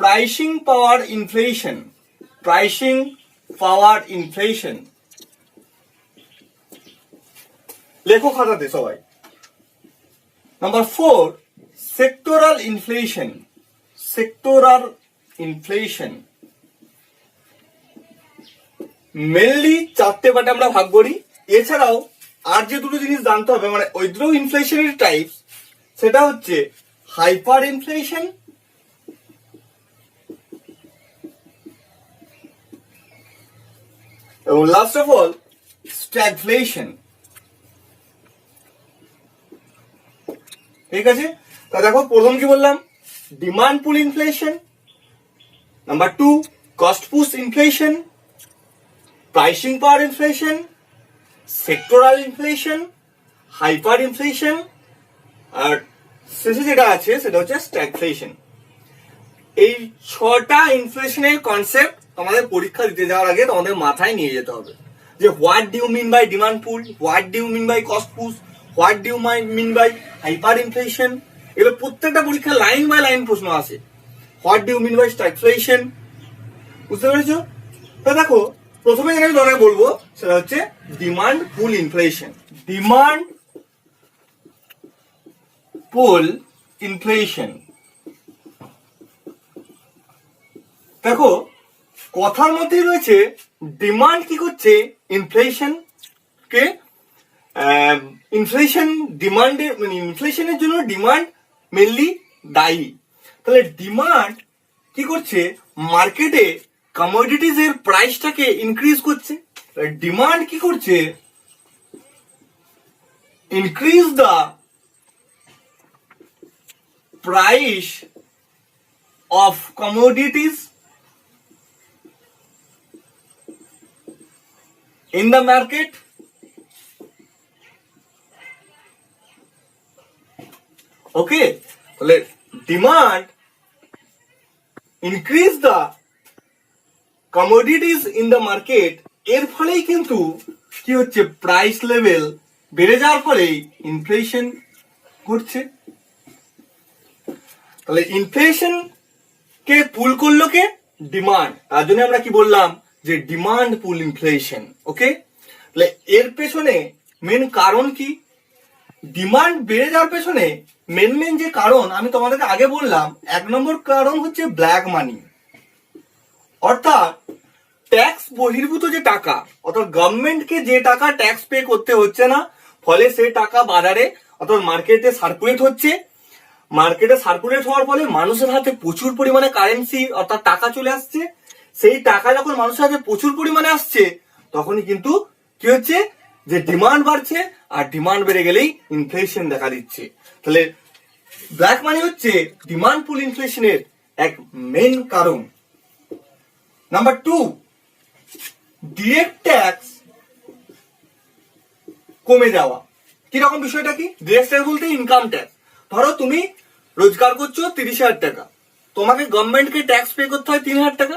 pricing power inflation. Pricing power inflation. লেখো খাতাতে সবাই। Number 4, sectoral inflation. Sectoral inflation. Mainly চারটে পার্টে আমরা ভাগ করি। এছাড়াও আর যে দুটো জিনিস জানতে হবে, মানে ওই দুটো ইনফ্লেশনের টাইপস, সেটা হচ্ছে হাইপার ইনফ্লেশন এবং লাস্ট অফ অল স্ট্যাগফ্লেশন। ঠিক আছে, তা দেখো প্রথম কি বললাম? Demand pull inflation. Number 2, cost push inflation, pricing power inflation, sectoral inflation, hyper inflation, আর শেষে যেটা আছে সেটা হচ্ছে স্ট্যাগফ্লেশন। এই 6টা ইনফ্লেশনের কনসেপ্ট তোমাদের পরীক্ষা দিতে যাওয়ার আগে তোমাদের মাথায় নিয়ে যেতে হবে যে what do you mean by demand pull, what do you mean by cost push, what do you mean by hyperinflation. এগুলো প্রত্যেকটা পরীক্ষা লাইন বাই লাইন প্রশ্ন আসে। What do you mean by stagflation, বুঝতে পেরেছো? তো দেখো প্রথমে যেটা আমি তোমাকে বলবো সেটা হচ্ছে demand pull inflation. Demand pull inflation, দেখো কথার মধ্যে রয়েছে ডিমান্ড কি করছে ইনফ্লেশন কে, ইনফ্লেশন ডিমান্ডের মানে ইনফ্লেশনের জন্য ডিমান্ড মেনলি দায়ী। তাহলে ডিমান্ড কি করছে মার্কেটে কমোডিটিজ এর প্রাইসটাকে ইনক্রিজ করছে। ডিমান্ড কি করছে increase the price of commodities in the market. Okay, তাহলে demand increase the commodities in the market, এর ফলেই কিন্তু কি হচ্ছে প্রাইস লেভেল বেড়ে যাওয়ার ফলেই ইনফ্লেশন ঘটছে। তাহলে ইনফ্লেশন কে পুল করলো কে, ডিমান্ড। তার জন্য আমরা কি বললাম যে ডিমান্ড পুল ইনফ্লেশন। ওকে, তাহলে এর পেছনে মেন কারণ কি, ডিমান্ড বেড়ে যাওয়ার পেছনে মেন যে কারণ আমি তোমাদেরকে আগে বললাম, 1 নম্বর কারণ হচ্ছে ব্ল্যাক মানি, অর্থাৎ ট্যাক্স বহির্ভূত যে টাকা, অর্থাৎ গভর্নমেন্টকে যে টাকা ট্যাক্স পে করতে হচ্ছে না, ফলে সেই টাকা বাজারে অর্থাৎ মার্কেটে সার্কুলেট হচ্ছে। মার্কেটে সার্কুলেট হওয়ার ফলে মানুষের হাতে প্রচুর পরিমাণে কারেন্সি অর্থাৎ টাকা চলে আসছে। সেই টাকা যখন মানুষের হাতে প্রচুর পরিমাণে আসছে তখনই কিন্তু কি হচ্ছে যে ডিমান্ড বাড়ছে, আর ডিমান্ড বেড়ে গেলেই ইনফ্লেশন দেখা দিচ্ছে। তাহলে ব্ল্যাক মানি হচ্ছে ডিমান্ড পুল ইনফ্লেশনের এক মেন কারণ। নাম্বার 2, ডিরেক্ট ট্যাক্স কমে যাওয়া। কিরকম বিষয়টা কি, ডিরেক্ট ট্যাক্স বলতে ইনকাম ট্যাক্স। ধরো তুমি রোজগার করছো 30,000 টাকা, তোমাকে গভর্নমেন্টকে ট্যাক্স পে করতে হয় 3,000 টাকা,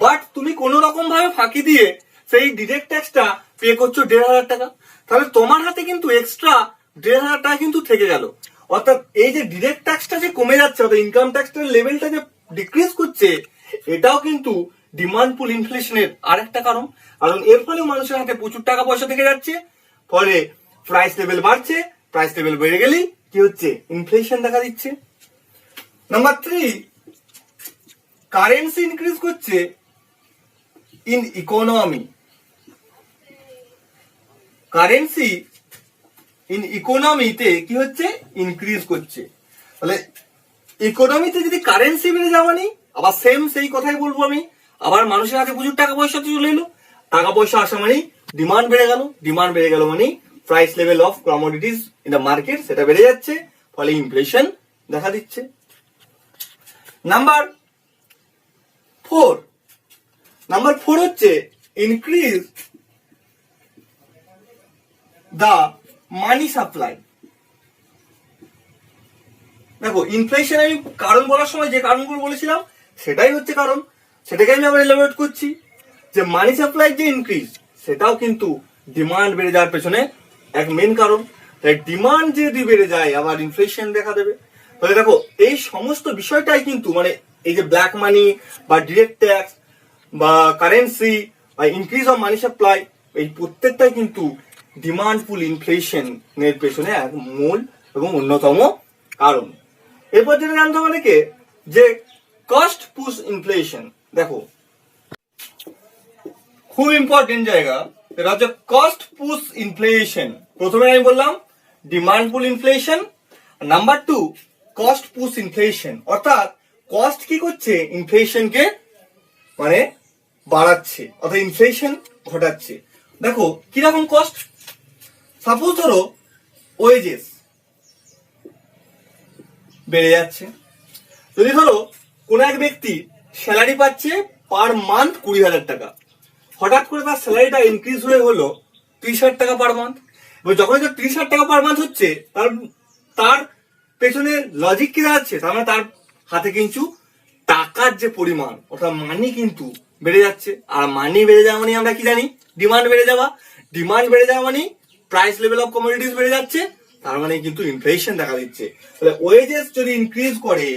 বাট তুমি কোন রকম ভাবে ফাঁকি দিয়ে সেই ডিরেক্ট ট্যাক্সটা পে করছো 1,500 টাকা, তাহলে তোমার হাতে কিন্তু এক্সট্রা 1,500 টাকা কিন্তু থেকে গেল। অর্থাৎ এই যে ডিরেক্ট ট্যাক্সটা যে কমে যাচ্ছে, অর্থাৎ ইনকাম ট্যাক্সের লেভেলটা যে ডিক্রিজ করছে, এটাও কিন্তু ডিমান্ড পুল ইনফ্লেশনের আরেকটা কারণ। কারণ এর ফলে মানুষের হাতে প্রচুর টাকা পয়সা থেকে যাচ্ছে, ফলে প্রাইস লেভেল বাড়ছে, প্রাইস লেভেল বেড়ে গেলেই কি হচ্ছে ইনফ্লেশন দেখা দিচ্ছে। নাম্বার 3, কারেন্সি ইনক্রিজ করছে ইন ইকোনমি। কারেন্সি ইন ইকোনমিতে কি হচ্ছে ইনক্রিজ করছে। তাহলে ইকোনমিতে যদি কারেন্সি বেড়ে যাওয়া নেই, আবার সেম সেই কথাই বলবো আমি, আবার মানুষের হাতে প্রচুর টাকা পয়সা চলে এলো, টাকা পয়সা আসা মানেই ডিমান্ড বেড়ে গেল, ডিমান্ড বেড়ে গেল মানেই price level of commodities in the market সেটা বেড়ে যাচ্ছে, ফলে ইনফ্লেশন দেখা দিচ্ছে। নাম্বার 4 হচ্ছে ইনক্রিজ দ্য মানি সাপ্লাই। দেখো ইনফ্লেশন আমি কারণ বলার সময় যে কারণগুলো বলেছিলাম সেটাই হচ্ছে কারণ, সেটাকে আমি আবার এলাবোরেট করছি যে মানি সাপ্লাই যে ইনক্রিজ সেটাও কিন্তু ডিমান্ড বেড়ে যাওয়ার পেছনে এক মেন কারণ। তাই ডিমান্ড যদি বেড়ে যায় আবার ইনফ্লেশন দেখা দেবে। তাহলে দেখো এই সমস্ত বিষয়টাই কিন্তু মানে এই যে ব্ল্যাক মানি বা ডিরেক্ট ট্যাক্স বা কারেন্সি বা ইনক্রিজ অফ মানি সাপ্লাই, এই প্রত্যেকটাই কিন্তু ডিমান্ড পুল ইনফ্লেশন এর পেছনে এক মূল এবং অন্যতম কারণ। এরপর যেটা জানতে হবে অনেকে যে কস্ট পুশ ইনফ্লেশন। দেখো খুব ইম্পর্টেন্ট জায়গা, এটা হচ্ছে কস্ট পুশ ইনফ্লেশন। প্রথমে আমি বললাম demand pull inflation, number 2 cost push inflation. অর্থাৎ কস্ট কি করছে ইনফ্লেশনকে মানে বাড়াচ্ছে, অর্থাৎ ইনফ্লেশন ঘটাচ্ছে। দেখো কিরকম কস্ট, সাপোজ ধরো ওয়েজেস বেড়ে যাচ্ছে। যদি ধরো কোন এক ব্যক্তি স্যালারি পাচ্ছে পার মান্থ 20,000 টাকা, হঠাৎ করে তার স্যালারিটা ইনক্রিজ হয়ে হলো 30,000 টাকা পার মান্থ। যখন 30,000 টাকা পার মান্থ হচ্ছে তার পেছনে লজিক কি দাঁড়াচ্ছে, তার মানে তার হাতে কিন্তু টাকার যে পরিমাণ অর্থাৎ মানি কিন্তু বেড়ে যাচ্ছে। আর মানি বেড়ে যাওয়া মানে আমরা কি জানি, ডিমান্ড বেড়ে যাওয়া। ডিমান্ড বেড়ে যাওয়া মানে প্রাইস লেভেল অফ কমোডিটিস বেড়ে যাচ্ছে, তার মানে কিন্তু ইনফ্লেশন দেখা দিচ্ছে। তাহলে ওয়েজেস যদি ইনক্রিজ করে,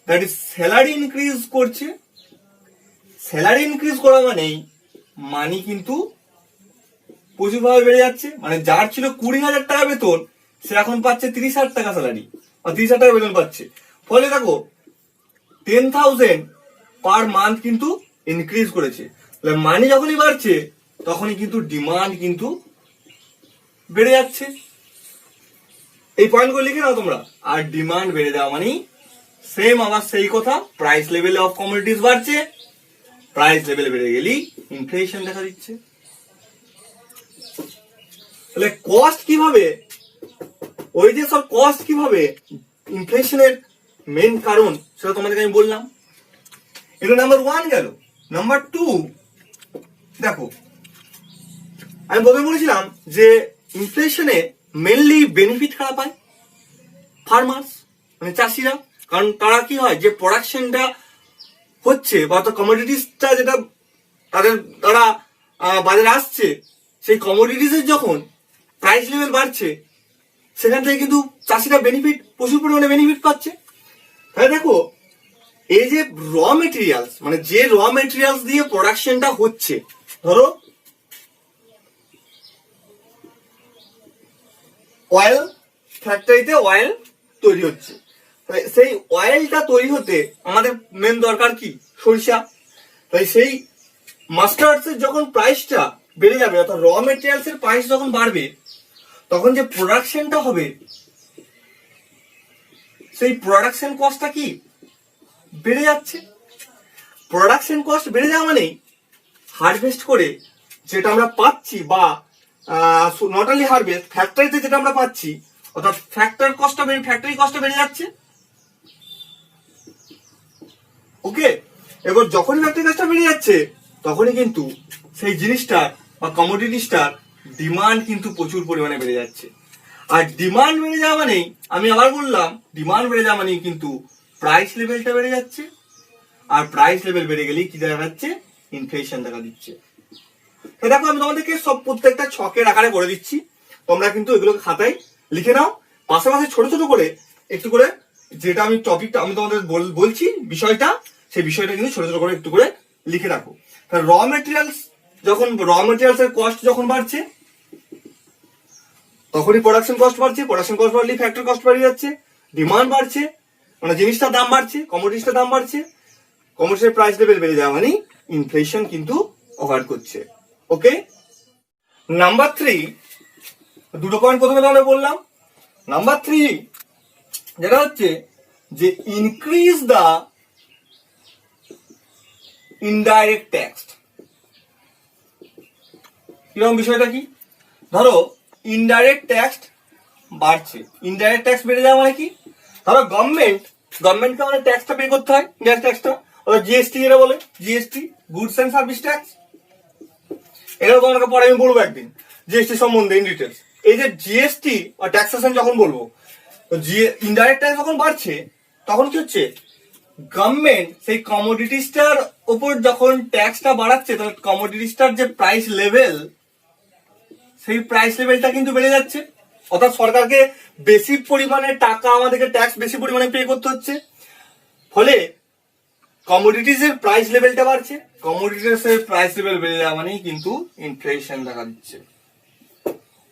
দ্যাট ইজ স্যালারি ইনক্রিজ করছে। স্যালারি ইনক্রিজ করা মানেই মানি কিন্তু প্রচুরভাবে বেড়ে যাচ্ছে। মানে যার ছিল 20,000 টাকা বেতন, সে এখন পাচ্ছে 30,000 টাকা স্যালারি বা 30,000 টাকা বেতন পাচ্ছে। ফলে দেখো 10,000 পার মান্থ কিন্তু ইনক্রিজ করেছে। মানি যখনই বাড়ছে তখনই কিন্তু ডিমান্ড কিন্তু বেড়ে যাচ্ছে। এই পয়েন্টগুলো লিখে নাও তোমরা। আর ডিমান্ড বেড়ে যাওয়া মানে সেম আবার সেই কথা, প্রাইস লেভেল অফ কমোডিটিস বাড়ছে, প্রাইস লেভেল বেড়ে গেলেই ইনফ্লেশন দেখা দিচ্ছে। তাহলে কস্ট কিভাবে, ওয়েজেস অর কস্ট কিভাবে ইনফ্লেশনের মেন কারণ, সেটা তোমাদেরকে আমি বললাম। এটা নাম্বার 1 গেল। নাম্বার 2 দেখো, আমি প্রথমে বলেছিলাম যে ইনফ্লেশনে মেনলি বেনিফিট কারা পায়? ফার্মার্স, মানে চাষিরা। কারণ তারা কি হয়, যে প্রোডাকশনটা হচ্ছে বা কমোডিটিসটা যেটা তাদের দ্বারা বাজারে আসছে, সেই কমোডিটিসের যখন প্রাইস লেভেল বাড়ছে, সেখান থেকে কিন্তু চাষিরা বেনিফিট, প্রচুর পরিমাণে বেনিফিট পাচ্ছে। তাহলে দেখো, এই যে র মেটেরিয়ালস, মানে যে র মেটেরিয়ালস দিয়ে প্রোডাকশনটা হচ্ছে, ধরো অয়েল, ফ্যাক্টরিতে অয়েল তৈরি হচ্ছে, সেই অয়েলটা তৈরি হতে আমাদের মেন দরকার কি? সরিষা। তাই সেই মাস্টার্ডস এর যখন প্রাইসটা বেড়ে যাবে, অর্থাৎ র মেটেরিয়ালস এর প্রাইস যখন বাড়বে, তখন যে প্রোডাকশনটা হবে, সেই প্রোডাকশন কস্টটা কি বেড়ে যাচ্ছে। প্রোডাকশন কস্ট বেড়ে যাওয়া মানে হারভেস্ট করে যেটা আমরা পাচ্ছি, বা নট অনলি হারভেস্ট, ফ্যাক্টরিতে যেটা আমরা পাচ্ছি, অর্থাৎ ফ্যাক্টরি কস্টটা বেড়ে যাচ্ছে। ওকে, এবার যখনই ফ্যাক্টরি কস্টটা বেড়ে যাচ্ছে, তখনই কিন্তু সেই জিনিসটার বা কমোডিটিসটার ডিমান্ড কিন্তু প্রচুর পরিমাণে বেড়ে যাচ্ছে। আর ডিমান্ড বেড়ে যাওয়া মানেই, আমি আবার বললাম, ডিমান্ড বেড়ে যাওয়া মানেই কিন্তু প্রাইস লেভেলটা বেড়ে যাচ্ছে। আর প্রাইস লেভেল বেড়ে গেলেই কি দেখা যাচ্ছে? ইনফ্লেশন দেখা দিচ্ছে। দেখো, আমি তোমাদেরকে সব প্রত্যেকটা ছকের আকারে করে দিচ্ছি, তোমরা কিন্তু এগুলোকে খাতায় লিখে নাও। পাশাপাশি ছোট ছোট করে একটু করে, যেটা আমি টপিকটা আমি তোমাদের বলছি বিষয়টা, সেই বিষয়টা কিন্তু ছোট ছোট করে একটু করে লিখে রাখো। র মেটেরিয়ালস, যখন র মেটেরিয়ালস এর কস্ট যখন বাড়ছে, তখনই প্রোডাকশন কস্ট বাড়ছে। প্রোডাকশন কস্ট বাড়লে ফ্যাক্টরি কস্ট বেড়ে যাচ্ছে। ডিমান্ড বাড়ছে, মানে জিনিসটার দাম বাড়ছে, কমোডিটিসটার দাম বাড়ছে। কমোডিটির প্রাইস লেভেল বেড়ে যাওয়া মানে ইনফ্লেশন কিন্তু ওভার করছে। ওকে, নাম্বার 3, দুটো পয়েন্ট প্রথমে আমরা বললাম। নাম্বার 3 যেটা হচ্ছে যে ইনক্রিজ দা ইনডাইরেক্ট ট্যাক্স। কিরকম বিষয়টা কি? ধরো ইনডাইরেক্ট ট্যাক্স বাড়ছে। ইনডাইরেক্ট ট্যাক্স বেড়ে যাওয়া মানে কি? ধরো গভর্নমেন্টকে আমাদের ট্যাক্সটা পে করতে হয়, ইনডাইরেক্ট ট্যাক্সটা, জিএসটি যেটা বলে, GST, goods and service tax. এটাও তোমাকে পরে আমি বলবো একদিন জিএসটি সম্বন্ধে ইন ডিটেলস। এই যে জিএসটি বা ট্যাক্সেশন যখন বলবো, ইনডাইরেক্ট ট্যাক্স যখন বাড়ছে, তখন কি হচ্ছে, গভর্নমেন্ট সেই কমোডিটিসটার উপর যখন ট্যাক্সটা বাড়াচ্ছে, তখন কমোডিটিসটার যে প্রাইস লেভেল, সেই প্রাইস লেভেলটা কিন্তু বেড়ে যাচ্ছে। অর্থাৎ সরকারকে বেশি পরিমাণে টাকা, আমাদেরকে ট্যাক্স বেশি পরিমাণে পে করতে হচ্ছে। ফলে কমোডিটিস এর প্রাইস লেভেলটা বাড়ছে। কমোডিটিস এর প্রাইস লেভেল বেড়ে যাওয়া মানেই কিন্তু ইনফ্লেশন দেখা দিচ্ছে।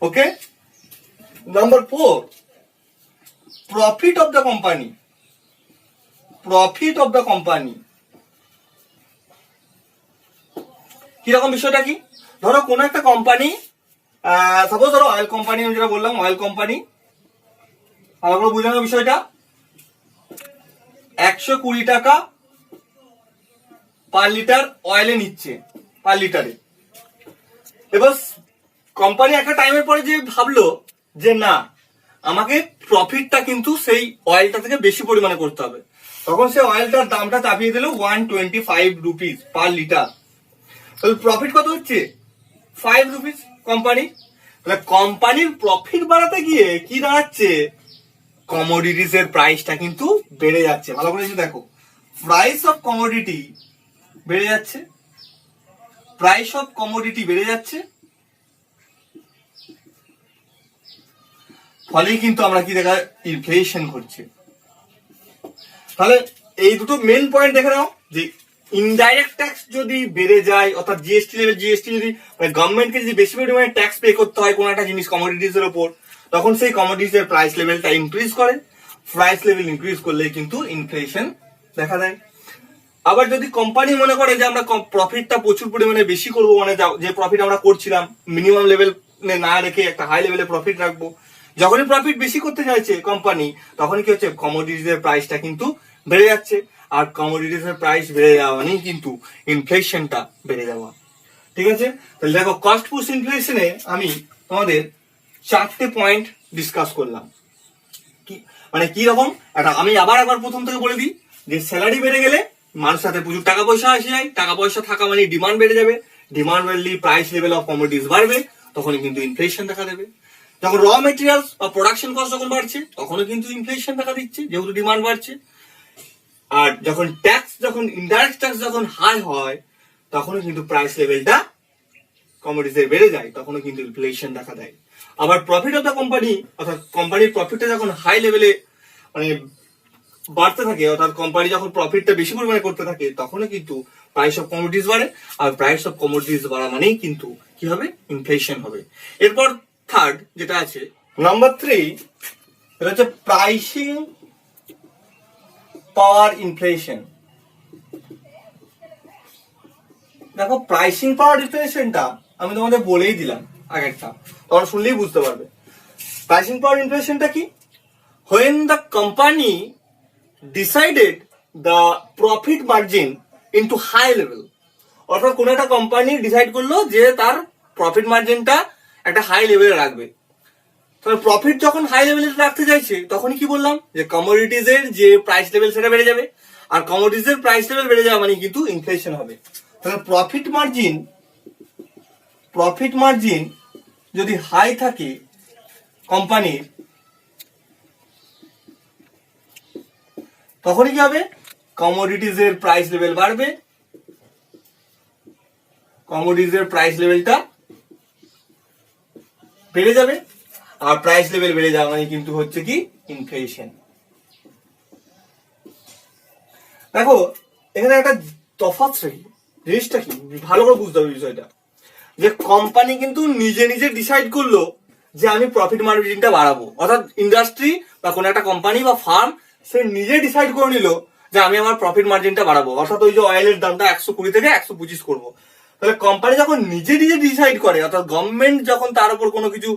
Okay, number 4, profit of the company. Profit of the company কিরকম বিষয়টা কি? ধরো কোন একটা কোম্পানি, সাপোজ ধরো অয়েল কোম্পানি, আমি যেটা বললাম অয়েল কোম্পানি, আবার বুঝানো বিষয়টা, 120 টাকা পার লিটার অয়েলে নিচ্ছে, পার লিটারে। এবার কোম্পানি একটা টাইমের পরে যে ভাবলো যে না, আমাকে প্রফিটটা কিন্তু সেই অয়েলটা থেকে বেশি পরিমাণে করতে হবে, তখন সে অয়েলটার দামটা চাপিয়ে দিল 125 রুপিস পার লিটার। তাহলে প্রফিট কত হচ্ছে? 5 রুপিস কোম্পানি। তাহলে কোম্পানির প্রফিট বাড়াতে গিয়ে কি দাঁড়াচ্ছে? কমোডিটিস এর প্রাইসটা কিন্তু বেড়ে যাচ্ছে। ভালো করে দেখো, প্রাইস অফ কমোডিটি বেড়ে যাচ্ছে। প্রাইস অফ কমোডিটি বেড়ে যাচ্ছে, ফলে কিন্তু আমরা কি দেখা ইনফ্লেশন ঘটছে। তাহলে এই দুটো মেন পয়েন্ট দেখে নাও যে ইনডাইরেক্ট ট্যাক্স যদি বেড়ে যায়, অর্থাৎ জিএসটি লেভেল, জিএসটি যদি গভর্নমেন্টকে যদি বেশি পরিমাণে ট্যাক্স পে করতে হয় কোনো একটা জিনিস কমোডিটিস এর উপর, তখন সেই কমোডিটিস এর প্রাইস লেভেলটা ইনক্রিজ করে। প্রাইস লেভেল ইনক্রিজ করলে কিন্তু ইনফ্লেশন দেখা দেয়। আবার যদি কোম্পানি মনে করে যে আমরা প্রফিটটা প্রচুর পরিমাণে বেশি করবো, মানে যে প্রফিট আমরা করছিলাম মিনিমাম লেভেল না রেখে একটা হাই লেভেলে প্রফিট রাখবো, যখনই প্রফিট বেশি করতে চাইছে কোম্পানি, তখন কি হচ্ছে কমোডিটিস এর প্রাইসটা কিন্তু বেড়ে যাচ্ছে। আর কমোডিটিস এর প্রাইস বেড়ে যাওয়া মানেই কিন্তু ইনফ্লেশনটা বেড়ে যাওয়া। ঠিক আছে, তাহলে দেখো কস্ট পুশ ইনফ্লেশনে আমি তোমাদের 4টে পয়েন্ট ডিসকাস করলাম। মানে কি রকম একটা, আমি আবার একবার প্রথম থেকে বলে দিই যে স্যালারি বেড়ে গেলে মানুষের সাথে প্রচুর টাকা পয়সা আসে যায়, টাকা পয়সা থাকা মানে ডিমান্ড বেড়ে যাবে, ডিমান্ড বাড়লে প্রাইস লেভেল অফ কমোডিটিস বাড়বে, তখনই কিন্তু ইনফ্লেশন দেখা দেবে। যখন র মেটেরিয়ালস বা প্রোডাকশন কস্ট যখন বাড়ছে, তখনও কিন্তু ইনফ্লেশন দেখা দিচ্ছে, যেহেতু ডিমান্ড বাড়ছে। আর যখন ট্যাক্স, যখন ইনডাইরেক্ট ট্যাক্স যখন হাই হয়, তখনও কিন্তু প্রাইস লেভেলটা কমোডিটিসের বেড়ে যায়, তখনও কিন্তু ইনফ্লেশন দেখা দেয়। আবার প্রফিট অফ দ্য কোম্পানি, অর্থাৎ কোম্পানির প্রফিটটা যখন হাই লেভেলে মানে বাড়তে থাকে, অর্থাৎ কোম্পানি যখন প্রফিটটা বেশি পরিমাণে করতে থাকে, তখনও কিন্তু প্রাইস অফ কমোডিটিস বাড়ে। আর প্রাইস অফ কমোডিটিস বাড়া মানেই কিন্তু কি হবে, ইনফ্লেশন হবে। এরপর থার্ড যেটা আছে, নাম্বার 3, এটা হচ্ছে প্রাইসিং পাওয়ার ইনফ্লেশন। দেখো প্রাইসিং পাওয়ার ইনফ্লেশনটা আমি তোমাদের বলেই দিলাম আগেরটা, তোমরা শুনলেই বুঝতে পারবে। প্রাইসিং পাওয়ার ইনফ্লেশনটা কি? when the company decided the profit margin into high level, অর্থাৎ কোন একটা কোম্পানি ডিসাইড করলো যে তার প্রফিট মার্জিনটা একটা হাই লেভেলে রাখবে। তাহলে প্রফিট যখন হাই লেভেলে রাখতে চাইছে, তখনই কি বললাম যে কমোডিটিস এর যে প্রাইস লেভেল সেটা বেড়ে যাবে, আর কমোডিটিস এর প্রাইস লেভেল বেড়ে যাওয়া মানে কিন্তু ইনফ্লেশন হবে। তাহলে প্রফিট মার্জিন যদি হাই থাকে কোম্পানির, তখনই কি হবে, কমোডিটিস এর প্রাইস লেভেল বাড়বে, কমোডিটিস এর প্রাইস লেভেলটা বেড়ে যাবে। আর প্রাইস লেভেল বেড়ে যাওয়া মানে কিন্তু হচ্ছে কি ইনফ্লেশন। দেখো এখানে একটা তফাৎ রয়েছে, জিনিসটা কি ভালো করে বুঝতে হবে বিষয়টা, যে কোম্পানি কিন্তু নিজে নিজে ডিসাইড করলো যে আমি প্রফিট মার্জিনটা বাড়াবো, অর্থাৎ ইন্ডাস্ট্রি বা কোনো একটা কোম্পানি বা ফার্ম সে নিজে ডিসাইড করে নিল যে আমি আমার প্রফিট মার্জিনটা বাড়াবো, অর্থাৎ ওই যে অয়েলের দামটা 120 থেকে 125 করবো। তাহলে কোম্পানি যখন নিজে নিজে ডিসাইড করে, অর্থাৎ গভর্নমেন্ট যখন তার উপর কোনো কিছু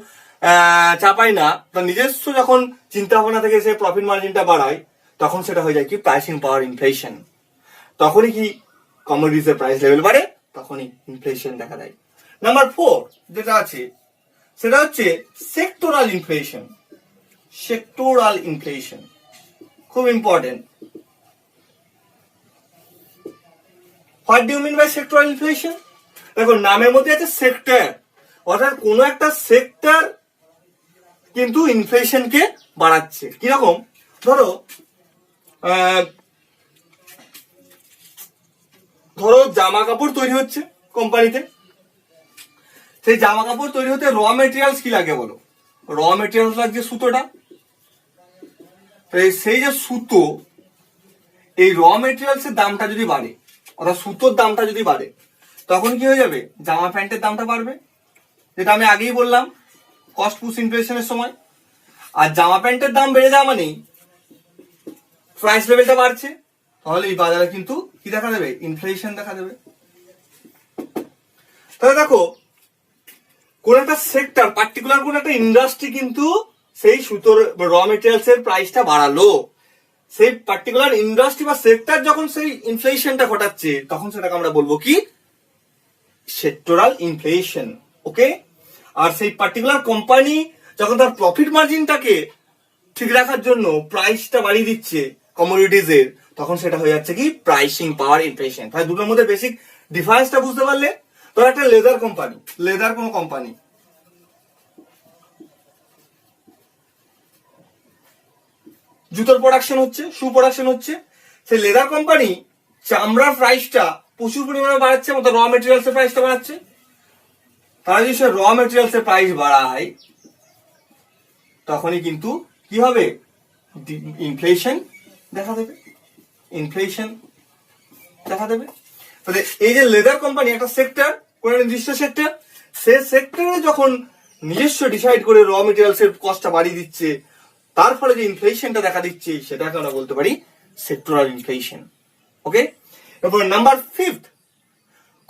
চাপায় না, তার নিজস্ব যখন চিন্তা ভাবনা থেকে সে প্রফিট মার্জিনটা বাড়ায়, তখন সেটা হয়ে যায় কি প্রাইসিং পাওয়ার ইনফ্লেশন। তখনই কি কমোডিটিস এর প্রাইস লেভেল বাড়ে, তখনই ইনফ্লেশন দেখা দেয়। নাম্বার 4 যেটা আছে সেটা হচ্ছে সেক্টরাল ইনফ্লেশন। সেক্টরাল ইনফ্লেশন খুব important. What do you mean by sectoral inflation? দেখো নামের মধ্যে আছে সেক্টর, অর্থাৎ কোন একটা সেক্টর কিন্তু ইনফ্লেশনকে বাড়াচ্ছে। কিরকম? ধরো জামা কাপড় তৈরি হচ্ছে কোম্পানিতে, সেই জামা কাপড় তৈরি হতে র মেটেরিয়ালস কি লাগে বলো? র মেটেরিয়ালস লাগছে সুতোটা। সেই যে সুতো, এই র মেটেরিয়ালস এর দামটা যদি বাড়ে, অর্থাৎ সুতোর দামটা যদি বাড়ে, তখন কি হয়ে যাবে, জামা প্যান্টের দামটা বাড়বে, যেটা আমি আগেই বললাম কস্ট পুশ ইনফ্লেশনের সময়। আর জামা প্যান্টের দাম বেড়ে যাওয়া মানেই প্রাইস লেভেলটা বাড়ছে, তাহলে এই বাজারে কিন্তু কি দেখা দেবে, ইনফ্লেশন দেখা দেবে। তাহলে দেখো কোন একটা সেক্টর, পার্টিকুলার কোন একটা ইন্ডাস্ট্রি কিন্তু সেই সুতোর র মেটেরিয়ালস এর প্রাইসটা বাড়ালো, সেই পার্টিকুলার ইন্ডাস্ট্রি বা সেক্টর যখন সেই ইনফ্লেশনটা ঘটাচ্ছে, তখন সেটাকে আমরা বলবো কি সেক্টরাল ইনফ্লেশন। ওকে। আর সেই পার্টিকুলার কোম্পানি যখন তার প্রফিট মার্জিনটাকে ঠিক রাখার জন্য প্রাইসটা বাড়িয়ে দিচ্ছে কমোডিটিস এর, তখন সেটা হয়ে যাচ্ছে কি প্রাইসিং পাওয়ার ইনফ্লেশন। তাহলে দুটোর মধ্যে বেসিক ডিফারেন্সটা বুঝতে পারলে। তো একটা লেদার কোম্পানি, লেদার কোন কোম্পানি, জুতোর প্রোডাকশন হচ্ছে, শু প্রোডাকশন হচ্ছে, সেই লেদার কোম্পানি চামড়ার প্রাইসটা প্রচুর পরিমাণে বাড়াচ্ছে, মতো র মেটেরিয়ালস এর প্রাইসটা বাড়াচ্ছে। তারা যদি র মেটেরিয়ালস এর প্রাইস বাড়ায় তখনই কিন্তু কি হবে, ইনফ্লেশন দেখা দেবে, ইনফ্লেশন দেখা দেবে। তাহলে এই যে লেদার কোম্পানি একটা সেক্টর, কোন নির্দিষ্ট সেক্টর, সে সেক্টরে যখন নিজস্ব ডিসাইড করে র মেটেরিয়ালস এর কস্টটা বাড়িয়ে দিচ্ছে, তার ফলে যে ইনফ্লেশনটা দেখা দিচ্ছে সেটাকে আমরা বলতে পারি সেক্টরাল ইনফ্লেশন। ওকে, এরপর নাম্বার 5,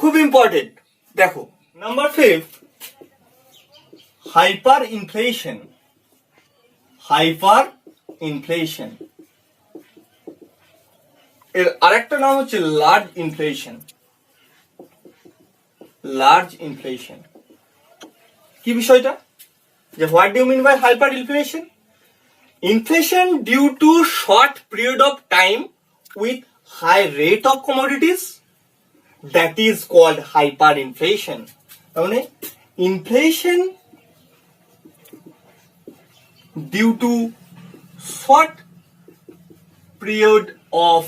খুব ইম্পর্টেন্ট, দেখো number 5, hyper inflation. Hyper inflation এর আরেকটা নাম হচ্ছে লার্জ ইনফ্লেশন। লার্জ ইনফ্লেশন কি বিষয়টা, যে what do you mean by hyperinflation? Inflation due to short period of time with high rate of commodities, that is called hyperinflation. তাহলে inflation due to short period of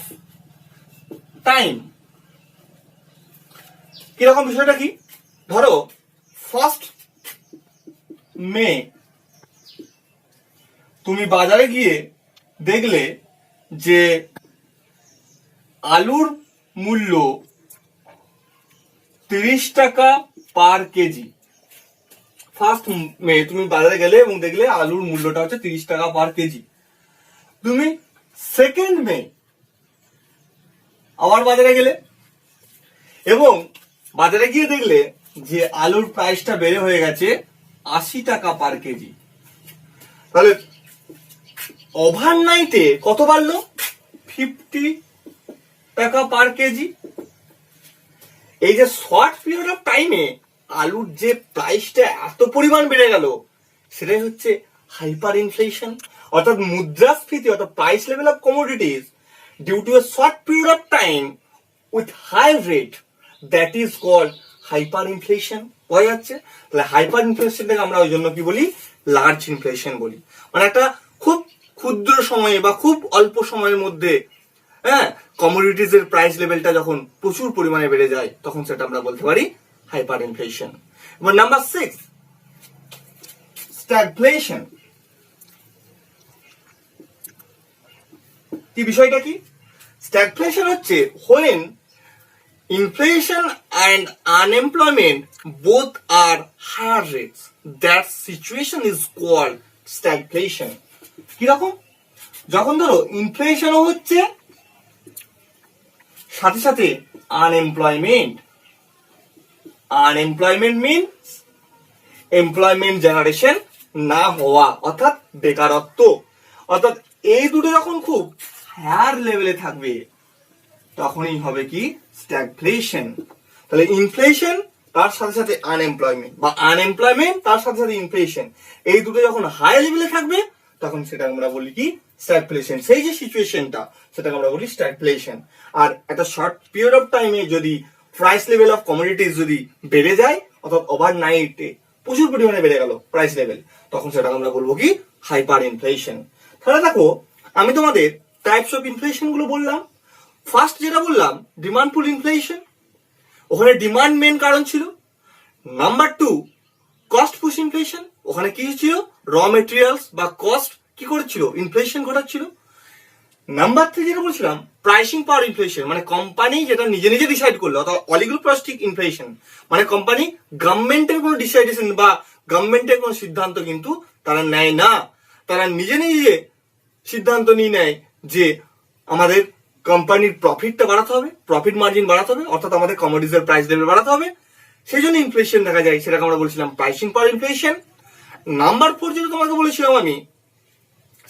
time, কিরকম বিষয়টা কি, ধরো 1st মে তুমি বাজারে গিয়ে দেখলে যে আলুর মূল্য 30 টাকা পার কেজি। 1st মে তুমি বাজারে গেলে এবং দেখলে আলুর মূল্যটা হচ্ছে 30 টাকা পার কেজি। তুমি 2nd মে আবার বাজারে গেলে এবং বাজারে গিয়ে দেখলে যে আলুর প্রাইসটা বেড়ে হয়ে গেছে 80 টাকা পার কেজি। তাহলে ওভারনাইটে কত বাড়লো, 50 টাকা পার কেজি। এই যে শর্ট পিরিয়ড অফ টাইমে আলুর যে প্রাইসটা এত পরিমাণ বেড়ে গেল, সেটাই হচ্ছে হাইপার ইনফ্লেশন, অর্থাৎ মুদ্রাস্ফীতি, অর্থাৎ price level of commodities due to a short period of time with high rate, that is called hyperinflation. বোঝা যাচ্ছে? তাহলে হাইপার ইনফ্লেশনটাকে আমরা ওই জন্য কি বলি, লার্জ ইনফ্লেশন বলি। মানে একটা খুব ক্ষুদ্র সময়ে বা খুব অল্প সময়ের মধ্যে কমোডিটিজ এর প্রাইস লেভেলটা যখন প্রচুর পরিমাণে বেড়ে যায়, তখন সেটা আমরা বলতে পারি হাইপার ইনফ্লেশন। এবার নাম্বার 6, স্ট্যাগফ্লেশন। কি বিষয়টা কি? স্ট্যাগফ্লেশন হচ্ছে when inflation and unemployment both are higher rates, that situation is called stagflation. কিরকম? যখন ধরো ইনফ্লেশনও হচ্ছে, সাথে সাথে unemployment. Unemployment means employment generation না হওয়া, অর্থাৎ বেকারত্ব। অর্থাৎ এই দুটো যখন খুব হায়ার লেভেলে থাকবে তখনই হবে কি, স্ট্যাগফ্লেশন। তাহলে ইনফ্লেশন তার সাথে সাথে আনএমপ্লয়মেন্ট, বা আনএমপ্লয়মেন্ট তার সাথে সাথে ইনফ্লেশন, এই দুটো যখন হাই লেভেলে থাকবে তখন সেটা আমরা বলি কি, স্ট্যাগফ্লেশন। সেই যে সিচুয়েশনটা সেটাকে আমরা বলি স্ট্যাগফ্লেশন। আর একটা শর্ট পিরিয়ড অফ টাইমে যদি প্রাইস লেভেল অফ কমোডিটিজ যদি বেড়ে যায়, অর্থাৎ ওভারনাইটে প্রচুর পরিমাণে বেড়ে গেল প্রাইস লেভেল, তখন সেটাকে আমরা বলবো কি, হাইপার ইনফ্লেশন। তাহলে দেখো আমি তোমাদের টাইপস অফ ইনফ্লেশন গুলো বললাম। ফার্স্ট যেটা বললাম, ডিমান্ড পুল ইনফ্লেশন, ওখানে ডিমান্ড মেন কারণ ছিল। নাম্বার 2, কস্ট পুশ ইনফ্লেশন, ওখানে কি ছিল, র মেটেরিয়ালস বা কস্ট কি করেছিল, ইনফ্লেশন ঘটাচ্ছিল। নাম্বার 3 যেটা বলছিলাম, প্রাইসিং পাওয়ার ইনফ্লেশন, মানে কোম্পানি যেটা নিজে নিজে ডিসাইড করলো, অর্থাৎ অলিগোপলিস্টিক ইনফ্লেশন, মানে কোম্পানি গভর্নমেন্টের কোনো ডিসাইডেশন বা গভর্নমেন্টের কোনো সিদ্ধান্ত কিন্তু তারা নেয় না, তারা নিজে নিজে সিদ্ধান্ত নিয়ে নেয় যে আমাদের কোম্পানির প্রফিটটা বাড়াতে হবে, প্রফিট মার্জিন বাড়াতে হবে, অর্থাৎ আমাদের কমোডিটিজের প্রাইস লেভেল বাড়াতে হবে, সেই জন্য ইনফ্লেশন দেখা যায়, সেটাকে আমরা বলছিলাম প্রাইসিং পাওয়ার ইনফ্লেশন। নাম্বার 4 যেটা তোমাকে বলেছিলাম আমি,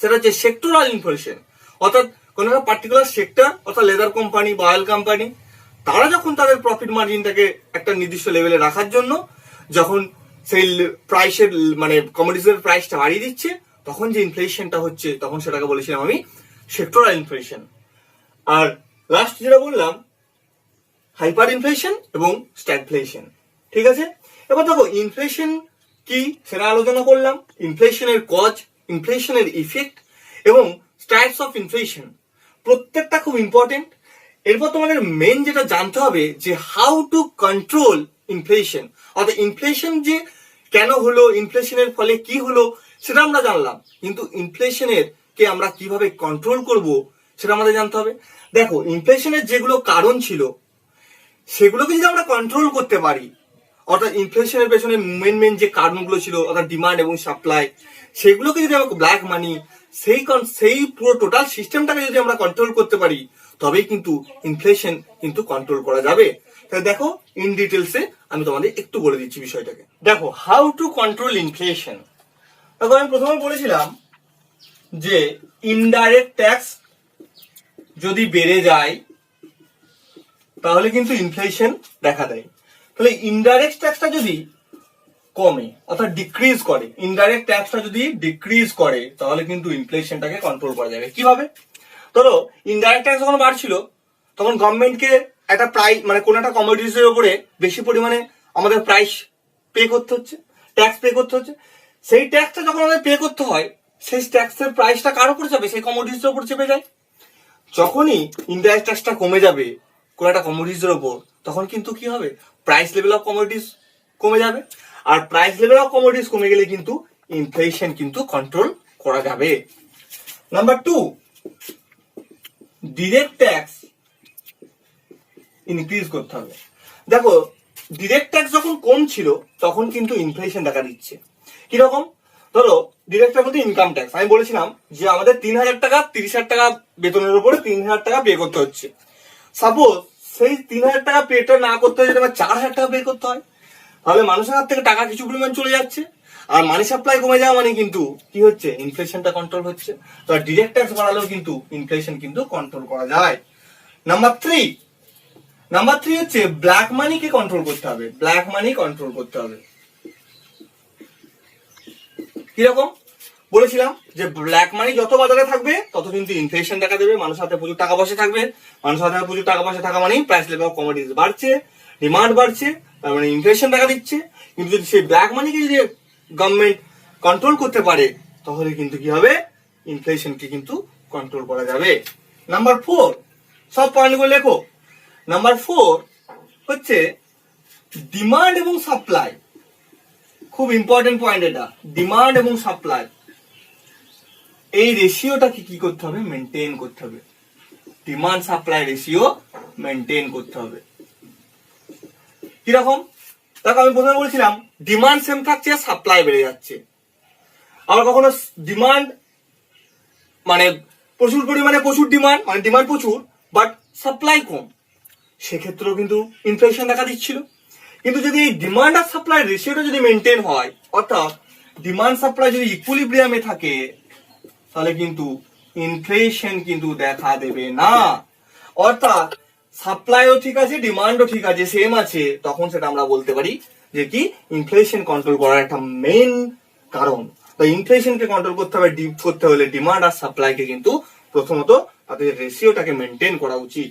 সেটা হচ্ছে সেক্টরাল ইনফ্লেশন, অর্থাৎ কোন একটা পার্টিকুলার সেক্টর, অর্থাৎ লেদার কোম্পানি বা অয়েল কোম্পানি, তারা যখন তাদের প্রফিট মার্জিনটাকে একটা নির্দিষ্ট লেভেলে রাখার জন্য যখন সেই প্রাইসের মানে কমোডিটিজের প্রাইসটা বাড়িয়ে দিচ্ছে, তখন যে ইনফ্লেশনটা হচ্ছে, তখন সেটাকে বলেছিলাম আমি সেক্টরাল ইনফ্লেশন। আর লাস্ট যেটা বললাম, হাইপার ইনফ্লেশন এবং স্ট্যাগফ্লেশন। ঠিক আছে, এবার দেখো ইনফ্লেশন কি সেটা আলোচনা করলাম, ইনফ্লেশনের কজ, ইনফ্লেশনের ইফেক্ট এবং টাইপস অফ ইনফ্লেশন। প্রত্যেকটা খুব ইম্পর্টেন্ট। এরপর তোমাদের মেন যেটা জানতে হবে যে হাউ টু কন্ট্রোল ইনফ্লেশন, অর্থাৎ ইনফ্লেশন যে কেন হলো, ইনফ্লেশনের ফলে কি হলো সেটা আমরা জানলাম, কিন্তু ইনফ্লেশনের কে আমরা কিভাবে কন্ট্রোল করব সেটা আমাদের জানতে হবে। দেখো, ইনফ্লেশনের যেগুলো কারণ ছিল সেগুলোকে যদি আমরা কন্ট্রোল করতে পারি, অর্থাৎ ইনফ্লেশনের পেছনে মেন যে কারণগুলো ছিল অর্থাৎ ডিমান্ড এবং সাপ্লাই, সেগুলোকে যদি আমরা ব্ল্যাক মানি সেই পুরো টোটাল সিস্টেমটাকে যদি আমরা কন্ট্রোল করতে পারি, তবেই কিন্তু ইনফ্লেশন কিন্তু কন্ট্রোল করা যাবে। তাহলে দেখো, ইন ডিটেলসে আমি তোমাদের একটু বলে দিচ্ছি বিষয়টাকে। দেখো, হাউ টু কন্ট্রোল ইনফ্লেশন। দেখো, আমি প্রথমে বলেছিলাম যে ইনডাইরেক্ট ট্যাক্স যদি বেড়ে যায় তাহলে কিন্তু ইনফ্লেশন দেখা দেয়। তাহলে ইনডাইরেক্ট ট্যাক্সটা যদি কমে অর্থাৎ ডিক্রিজ করে, ইনডাইরেক্ট ট্যাক্সটা যদি ডিক্রিজ করে তাহলে কিন্তু ইনফ্লেশনটাকে কন্ট্রোল করা যাবে। কিভাবে? ধরো, ইনডাইরেক্ট ট্যাক্স যখন বাড়ছিল তখন গভর্নমেন্টকে একটা প্রাইস মানে কোন একটা কমোডিটিসের উপরে বেশি পরিমাণে আমাদের প্রাইস পে করতে হচ্ছে, ট্যাক্স পে করতে হচ্ছে। সেই ট্যাক্সটা যখন আমাদের পে করতে হয়, সেই ট্যাক্সের প্রাইসটা কার উপর যাবে? সেই কমোডিটিসের উপর চেপে যায়। যখনই ইনডাইরেক্ট ট্যাক্সটা কমে যাবে কোন একটা কমোডিটিসের উপর, তখন কিন্তু কি হবে? প্রাইস লেভেল অফ কমোডিটিস কমে যাবে, আর প্রাইস লেভেল অফ কমোডিটিস কমে গেলে কিন্তু ইনফ্লেশন কিন্তু কন্ট্রোল করা যাবে। নাম্বার 2, ডিরেক্ট ট্যাক্স ইনক্রিজ করতে হবে। দেখো, ডিরেক্ট ট্যাক্স যখন কম ছিল তখন কিন্তু ইনফ্লেশন দেখা দিচ্ছে। কিরকম? ধরো, ডিরেক্ট ট্যাক্স বলতে ইনকাম ট্যাক্স। আমি বলেছিলাম যে আমাদের 3,000 টাকা 30,000 টাকা বেতনের উপরে 3,000 টাকা পে করতে হচ্ছে। সাপোজ সেই 3,000 টাকা পেটা না করতে হয় যদি আমার 4,000 টাকা পে করতে হয়, তাহলে মানুষের হাত থেকে টাকা কিছু পরিমাণ চলে যাচ্ছে, আর মানি সাপ্লাই কমে যাওয়া মানে কিন্তু কি হচ্ছে? ইনফ্লেশনটা কন্ট্রোল হচ্ছে। তো ডিরেক্ট ট্যাক্স বাড়ালেও কিন্তু ইনফ্লেশন কিন্তু কন্ট্রোল করা যায়। নাম্বার 3 হচ্ছে ব্ল্যাক মানিকে কন্ট্রোল করতে হবে। ব্ল্যাক মানি কন্ট্রোল করতে হবে। কিরকম? বলেছিলাম যে ব্ল্যাক মানি যত বাজারে থাকবে তত কিন্তু ইনফ্লেশন দেখা দেবে, মানুষের হাতে প্রচুর টাকা পয়সা থাকবে, মানুষের হাতে প্রচুর টাকা পয়সা থাকা মানে প্রাইস লেভেল অফ কমোডিটিস বাড়ছে, ডিমান্ড বাড়ছে, তার মানে ইনফ্লেশন দেখা দিচ্ছে। কিন্তু যদি সেই ব্ল্যাক মানিকে যদি গভর্নমেন্ট কন্ট্রোল করতে পারে তাহলে কিন্তু কি হবে? ইনফ্লেশনকে কিন্তু কন্ট্রোল করা যাবে। নাম্বার 4, সব পয়েন্টগুলো লেখো। নাম্বার 4 হচ্ছে ডিমান্ড এবং সাপ্লাই। খুব ইম্পর্টেন্ট পয়েন্ট এটা, ডিমান্ড এবং সাপ্লাই। এই রেশিওটাকে কি করতে হবে? মেনটেন করতে হবে। ডিমান্ড সাপ্লাই রেশিও মেনটেন করতে হবে। কিরকম? দেখো, আমি প্রথমে বলেছিলাম ডিমান্ড সেম থাকছে, সাপ্লাই বেড়ে যাচ্ছে। আবার কখনো ডিমান্ড মানে প্রচুর পরিমাণে প্রচুর ডিমান্ড, মানে ডিমান্ড প্রচুর বাট সাপ্লাই কম, সেক্ষেত্রেও কিন্তু ইনফ্লেশন দেখা দিচ্ছিল। কিন্তু যদি এই ডিমান্ড আর সাপ্লাই রেশিওটা যদি মেনটেন হয়, অর্থাৎ ডিমান্ড সাপ্লাই যদি ইকুইলিব্রিয়ামে থাকে, তাহলে কিন্তু ইনফ্লেশন কিন্তু দেখা দেবে না। অর্থাৎ সাপ্লাইও ঠিক আছে, ডিমান্ডও ঠিক আছে, সেম আছে, তখন সেটা আমরা বলতে পারি যে কি ইনফ্লেশন কন্ট্রোল করার একটা মেইন কারণ। তো ইনফ্লেশনকে কন্ট্রোল করতে হলে ডিমান্ড আর সাপ্লাইকে কিন্তু প্রথমত তাদের রেশিওটাকে মেনটেন করা উচিত।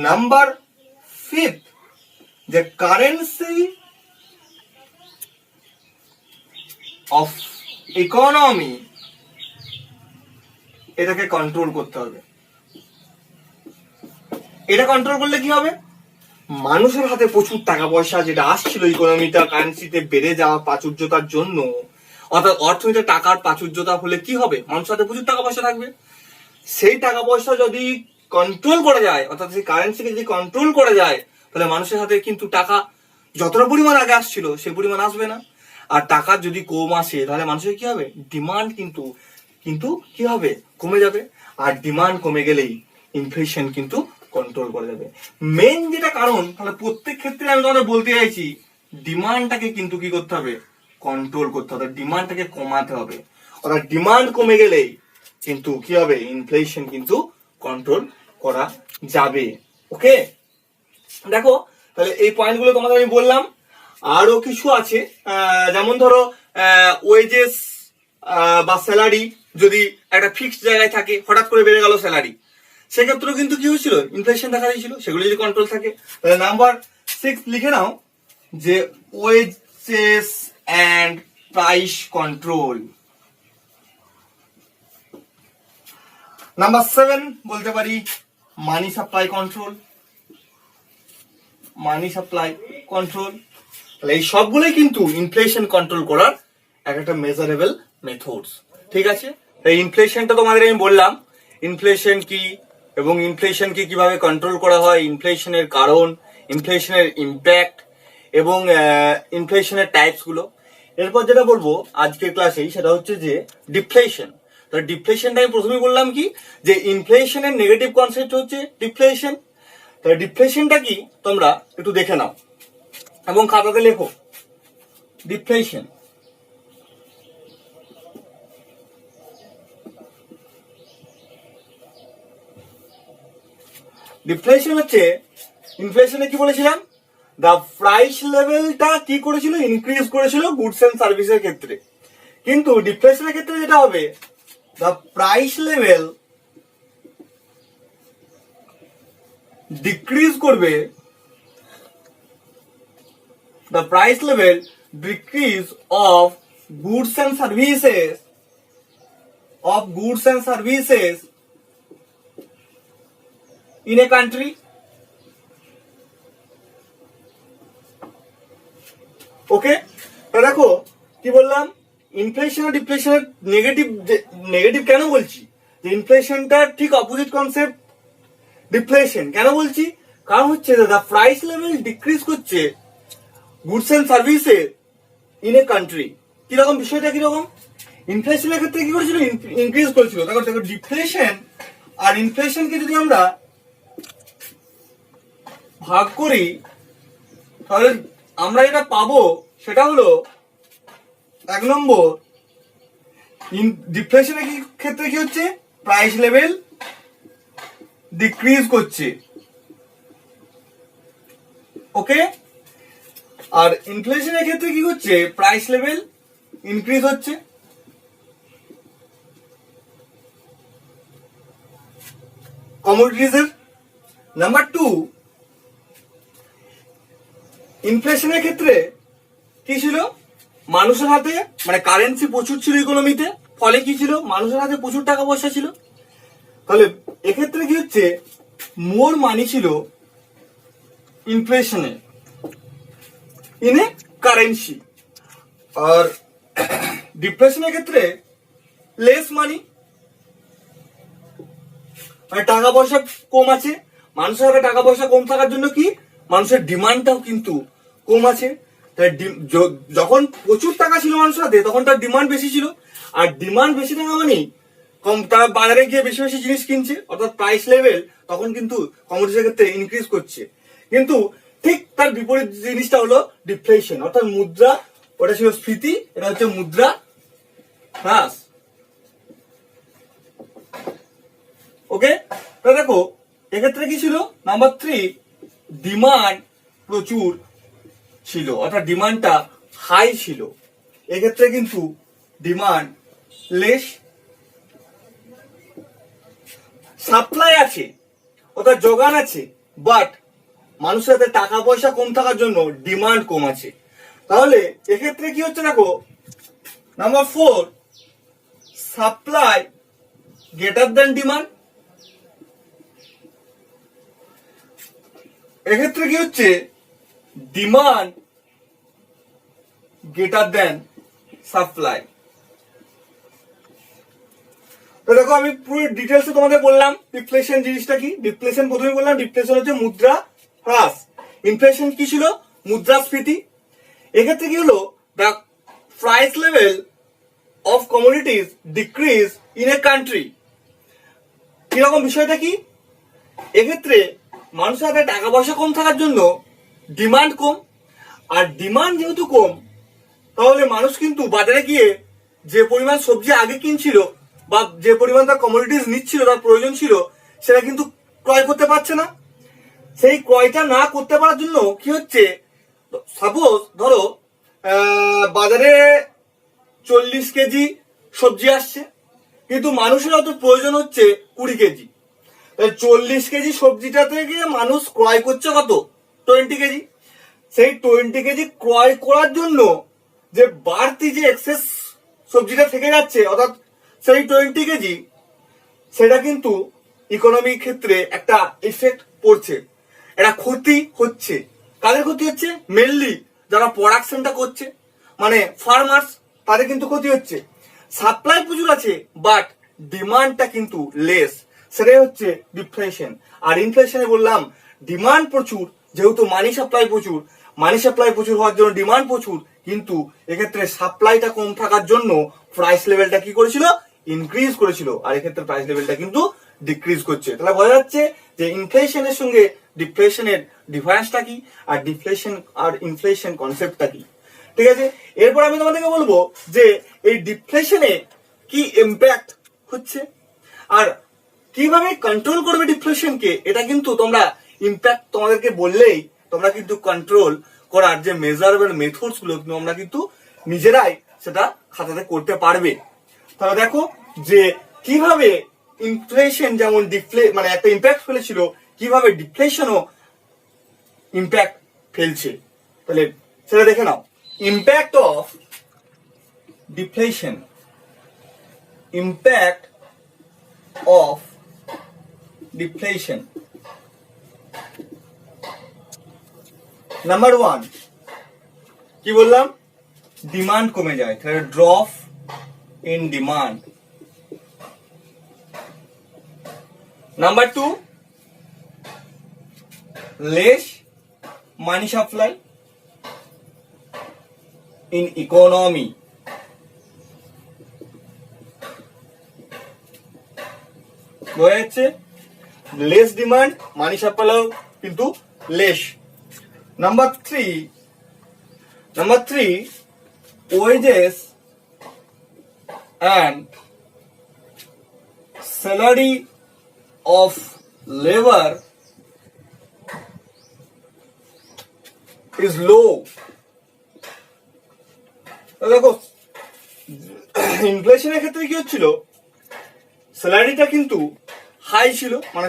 নাম্বার 5, যে কারেন্সি অফ ইকোনমি, এটাকে কন্ট্রোল করতে হবে। এটা কন্ট্রোল করলে কি হবে? মানুষের হাতে প্রচুর টাকা পয়সা যেটা আসছিল ইকোনমিটা কারেন্সিতে বেড়ে যাওয়া প্রাচুর্যতার জন্য, অর্থাৎ অর্থনীতিতে টাকার প্রাচুর্যতা হলে কি হবে? মানুষের হাতে প্রচুর টাকা পয়সা থাকবে। সেই টাকা পয়সা যদি কন্ট্রোল করা যায়, অর্থাৎ সেই কারেন্সিকে যদি কন্ট্রোল করা যায়, তাহলে মানুষের হাতে কিন্তু টাকা যতটা পরিমাণ আগে আসছিল সেই পরিমাণ আসবে না। আর টাকা যদি কম আসে তাহলে মানুষের কি হবে? ডিমান্ড কিন্তু কি হবে? কমে যাবে। আর ডিমান্ড কমে গেলেই ইনফ্লেশন কিন্তু কন্ট্রোল করা যাবে। মেন যেটা কারণ, তাহলে প্রত্যেক ক্ষেত্রে আমি তোমাদের বলতে চাইছি ডিমান্ডটাকে কিন্তু কি করতে হবে? কন্ট্রোল করতে হবে, ডিমান্ডটাকে কমাতে হবে। অর্থাৎ ডিমান্ড কমে গেলেই কিন্তু কি হবে? ইনফ্লেশন কিন্তু কন্ট্রোল করা যাবে। ওকে, দেখো, তাহলে এই পয়েন্টগুলো তোমাদের আমি বললাম। আরো কিছু আছে, যেমন ধরো ওয়েজেস বা স্যালারি যদি একটা ফিক্সড জায়গায় থাকে, হঠাৎ করে বেড়ে গেল স্যালারি, সেক্ষেত্রেও কিন্তু কি হয়েছিল? ইনফ্লেশন দেখা দিয়েছিল। সেগুলো যদি কন্ট্রোল থাকে, তাহলে নাম্বার 6 লিখে নাও যে wages and price control. Number 7 বলতে পারি money supply control, money supply control. তাহলে এই সবগুলোই কিন্তু ইনফ্লেশন কন্ট্রোল করার একটা মেজারেবল মেথডস। ঠিক আছে, এই ইনফ্লেশনটা তোমাদের আমি বললাম ইনফ্লেশন কি এবং ইনফ্লেশনকে কিভাবে কন্ট্রোল করা হয়, ইনফ্লেশনের কারণ, ইনফ্লেশনের ইম্প্যাক্ট এবং ইনফ্লেশনের টাইপস গুলো। এরপর যেটা বলবো আজকের ক্লাসেই সেটা হচ্ছে যে ডিফ্লেশন। তো ডিফ্লেশনটা আমি প্রথমেই বললাম কি যে ইনফ্লেশনের নেগেটিভ কনসেপ্ট হচ্ছে ডিফ্লেশন। তো ডিফ্লেশনটা কি তোমরা একটু দেখে নাও এবং খাতাতে লেখো। ডিফ্লেশন, ডিফ্লেশন হচ্ছে ইনফ্লেশনে কি বলেছিলাম, দা প্রাইস লেভেলটা কি করেছিল, ইনক্রিজ করেছিল গুডস এন্ড সার্ভিসের ক্ষেত্রে। কিন্তু ডিফ্লেশনের ক্ষেত্রে যেটা হবে, দা প্রাইস লেভেল ডিক্রিজ করবে, the price level decrease of goods and services in a country. ওকে, তো দেখো কি বললাম, ইনফ্লেশন আর ডিফ্লেশনের নেগেটিভ কেন বলছি, যে ইনফ্লেশনটার ঠিক অপোজিট কনসেপ্ট ডিফ্লেশন কেন বলছি, কারণ হচ্ছে দ্য প্রাইস লেভেল ডিক্রিজ করছে গুডস এন্ড সার্ভিসে ইন এ কান্ট্রি। কিরকম বিষয়টা, কিরকম ইনফ্লেশনের ক্ষেত্রে কি করেছিল, ইনক্রিজ করেছিল। দেখো ডিফ্লেশন আর ইনফ্লেশনকে যদি আমরা ভাগ করি তাহলে আমরা যেটা পাবো সেটা হলো 1 নম্বর, ডিফ্লেশনের ক্ষেত্রে কি হচ্ছে, প্রাইস লেভেল ডিক্রিজ করছে। ওকে, আর ইনফ্লেশনের ক্ষেত্রে কি হচ্ছে, প্রাইস লেভেল ইনক্রিজ হচ্ছে। কমোডিটিজের। নাম্বার 2, ইনফ্লেশনের ক্ষেত্রে কি ছিল, মানুষের হাতে মানে কারেন্সি প্রচুর ছিল ইকোনমিতে, ফলে কি ছিল, মানুষের হাতে প্রচুর টাকা পয়সা ছিল। তাহলে এক্ষেত্রে কি হচ্ছে, মোর মানি ছিল ইনফ্লেশনে ইন এ কারেন্সি। আর ডিফ্লেশনের ক্ষেত্রে লেস মানি, মানে টাকা পয়সা কম আছে, মানুষের হাতে টাকা পয়সা কম থাকার জন্য কি মানুষের ডিমান্ডটাও কিন্তু কম আছে। তাই যখন প্রচুর টাকা ছিল মানুষের হাতে তখন তার ডিমান্ড বেশি ছিল, আর ডিমান্ড বেশি থাকা মানে কম, তারা বাজারে গিয়ে বেশি বেশি জিনিস কিনছে, অর্থাৎ প্রাইস লেভেল তখন কিন্তু কমোডিটির ক্ষেত্রে ইনক্রিজ করছে। কিন্তু ঠিক তার বিপরীত জিনিসটা হলো ডিফ্লেশন, অর্থাৎ মুদ্রা, ওটা ছিল স্ফীতি, এটা হচ্ছে মুদ্রা হ্রাস। ওকে, তো দেখো এক্ষেত্রে কি ছিল, নাম্বার 3, ডিমান্ড প্রচুর ছিল, অর্থাৎ ডিমান্ডটা হাই ছিল। এক্ষেত্রে কিন্তু ডিমান্ড লেস। সাপ্লাই আছে, অর্থাৎ যোগান আছে, বাট মানুষের হাতে টাকা পয়সা কম থাকার জন্য ডিমান্ড কম আছে। তাহলে এক্ষেত্রে কি হচ্ছে, দেখো number 4, supply greater than demand. এক্ষেত্রে কি হচ্ছে, ডিমান্ড গ্রেটার দেন সাপ্লাই। তো দেখো আমি পুরো ডিটেলসে তোমাদের বললাম ডিফ্লেশন জিনিসটা কি। ডিফ্লেশন প্রথমে বললাম, ডিফ্লেশন হচ্ছে মুদ্রা হ্রাস। ইনফ্লেশন কি ছিল, মুদ্রাস্ফীতি। এক্ষেত্রে কি হলো, the price level of commodities decrease in a country. কিরকম বিষয়টা কি, এক্ষেত্রে মানুষের হাতে টাকা পয়সা কম থাকার জন্য ডিমান্ড কম, আর ডিমান্ড যেহেতু কম তাহলে মানুষ কিন্তু বাজারে গিয়ে যে পরিমাণ সবজি আগে কিনছিল বা যে পরিমাণ তার কমোডিটিজ নিচ্ছিল, তার প্রয়োজন ছিল, সেটা কিন্তু ক্রয় করতে পারছে না। সেই ক্রয়টা না করতে পারার জন্য কি হচ্ছে, সাপোজ ধরো বাজারে 40 কেজি সবজি আসছে, কিন্তু মানুষের হয়তো প্রয়োজন হচ্ছে 20 কেজি। 40 কেজি সবজিটা থেকে মানুষ ক্রয় করছে কত, 20 কেজি। সেই 20 কেজি ক্রয় করার জন্য যে বাড়তি যে এক্সেস সবজিটা থেকে যাচ্ছে, অর্থাৎ সেই 20 কেজি, সেটা কিন্তু ইকোনমির ক্ষেত্রে একটা এফেক্ট পড়ছে, একটা ক্ষতি হচ্ছে। কাদের ক্ষতি হচ্ছে? মেনলি যারা প্রোডাকশনটা করছে, মানে ফার্মার্স, তাদের কিন্তু ক্ষতি হচ্ছে। সাপ্লাই প্রচুর আছে বাট ডিমান্ডটা কিন্তু লেস, সেটাই হচ্ছে ডিফ্লেশন। আর ইনফ্লেশনে বললাম ডিমান্ড প্রচুর, যেহেতু মানি সাপ্লাই প্রচুর হওয়ার জন্য ডিমান্ড প্রচুর, কিন্তু এক্ষেত্রে সাপ্লাইটা কম থাকার জন্য প্রাইস লেভেলটা কি করেছিল? ইনক্রিজ করেছিল। আর এক্ষেত্রে প্রাইস লেভেলটা কিন্তু ডিক্রিজ করছে। তাহলে বোঝা যাচ্ছে যে ইনফ্লেশনের সঙ্গে ডিফ্লেশনের ডিফারেন্সটা কি, আর ডিফ্লেশন আর ইনফ্লেশন কনসেপ্টটা কি। ঠিক আছে, এরপর আমি তোমাদেরকে বলবো যে এই ডিফ্লেশনে কি ইম্প্যাক্ট হচ্ছে আর কিভাবে কন্ট্রোল করবে ডিফ্লেশনকে। এটা কিন্তু তোমরা ইম্প্যাক্ট তোমাদেরকে বললেই তোমরা কিন্তু কন্ট্রোল করার যে মেজারেবল মেথডস গুলো তোমরা কিন্তু নিজেরাই সেটা খাতাতে করতে পারবে। তাহলে দেখো যে কিভাবে ইনফ্লেশন যেমন মানে একটা ইম্প্যাক্ট ফেলেছিল, কিভাবে ডিফ্লেশনও ইম্প্যাক্ট ফেলছে। তাহলে সেটা দেখে নাও। Impact of deflation, impact of deflation. Number 1 কি বললাম? ডিমান্ড কমে যায়, তাহলে drop in demand. Number 2 less money supply in economy. বোঝা যাচ্ছে? লেস ডিমান্ড, মানি সাপ্লাই কিন্তু less. Number 3 wages and salary of labor is low. দেখো ইনফ্লেশনের ক্ষেত্রে কি হচ্ছিল? স্যালারিটা কিন্তু হাই ছিল, মানে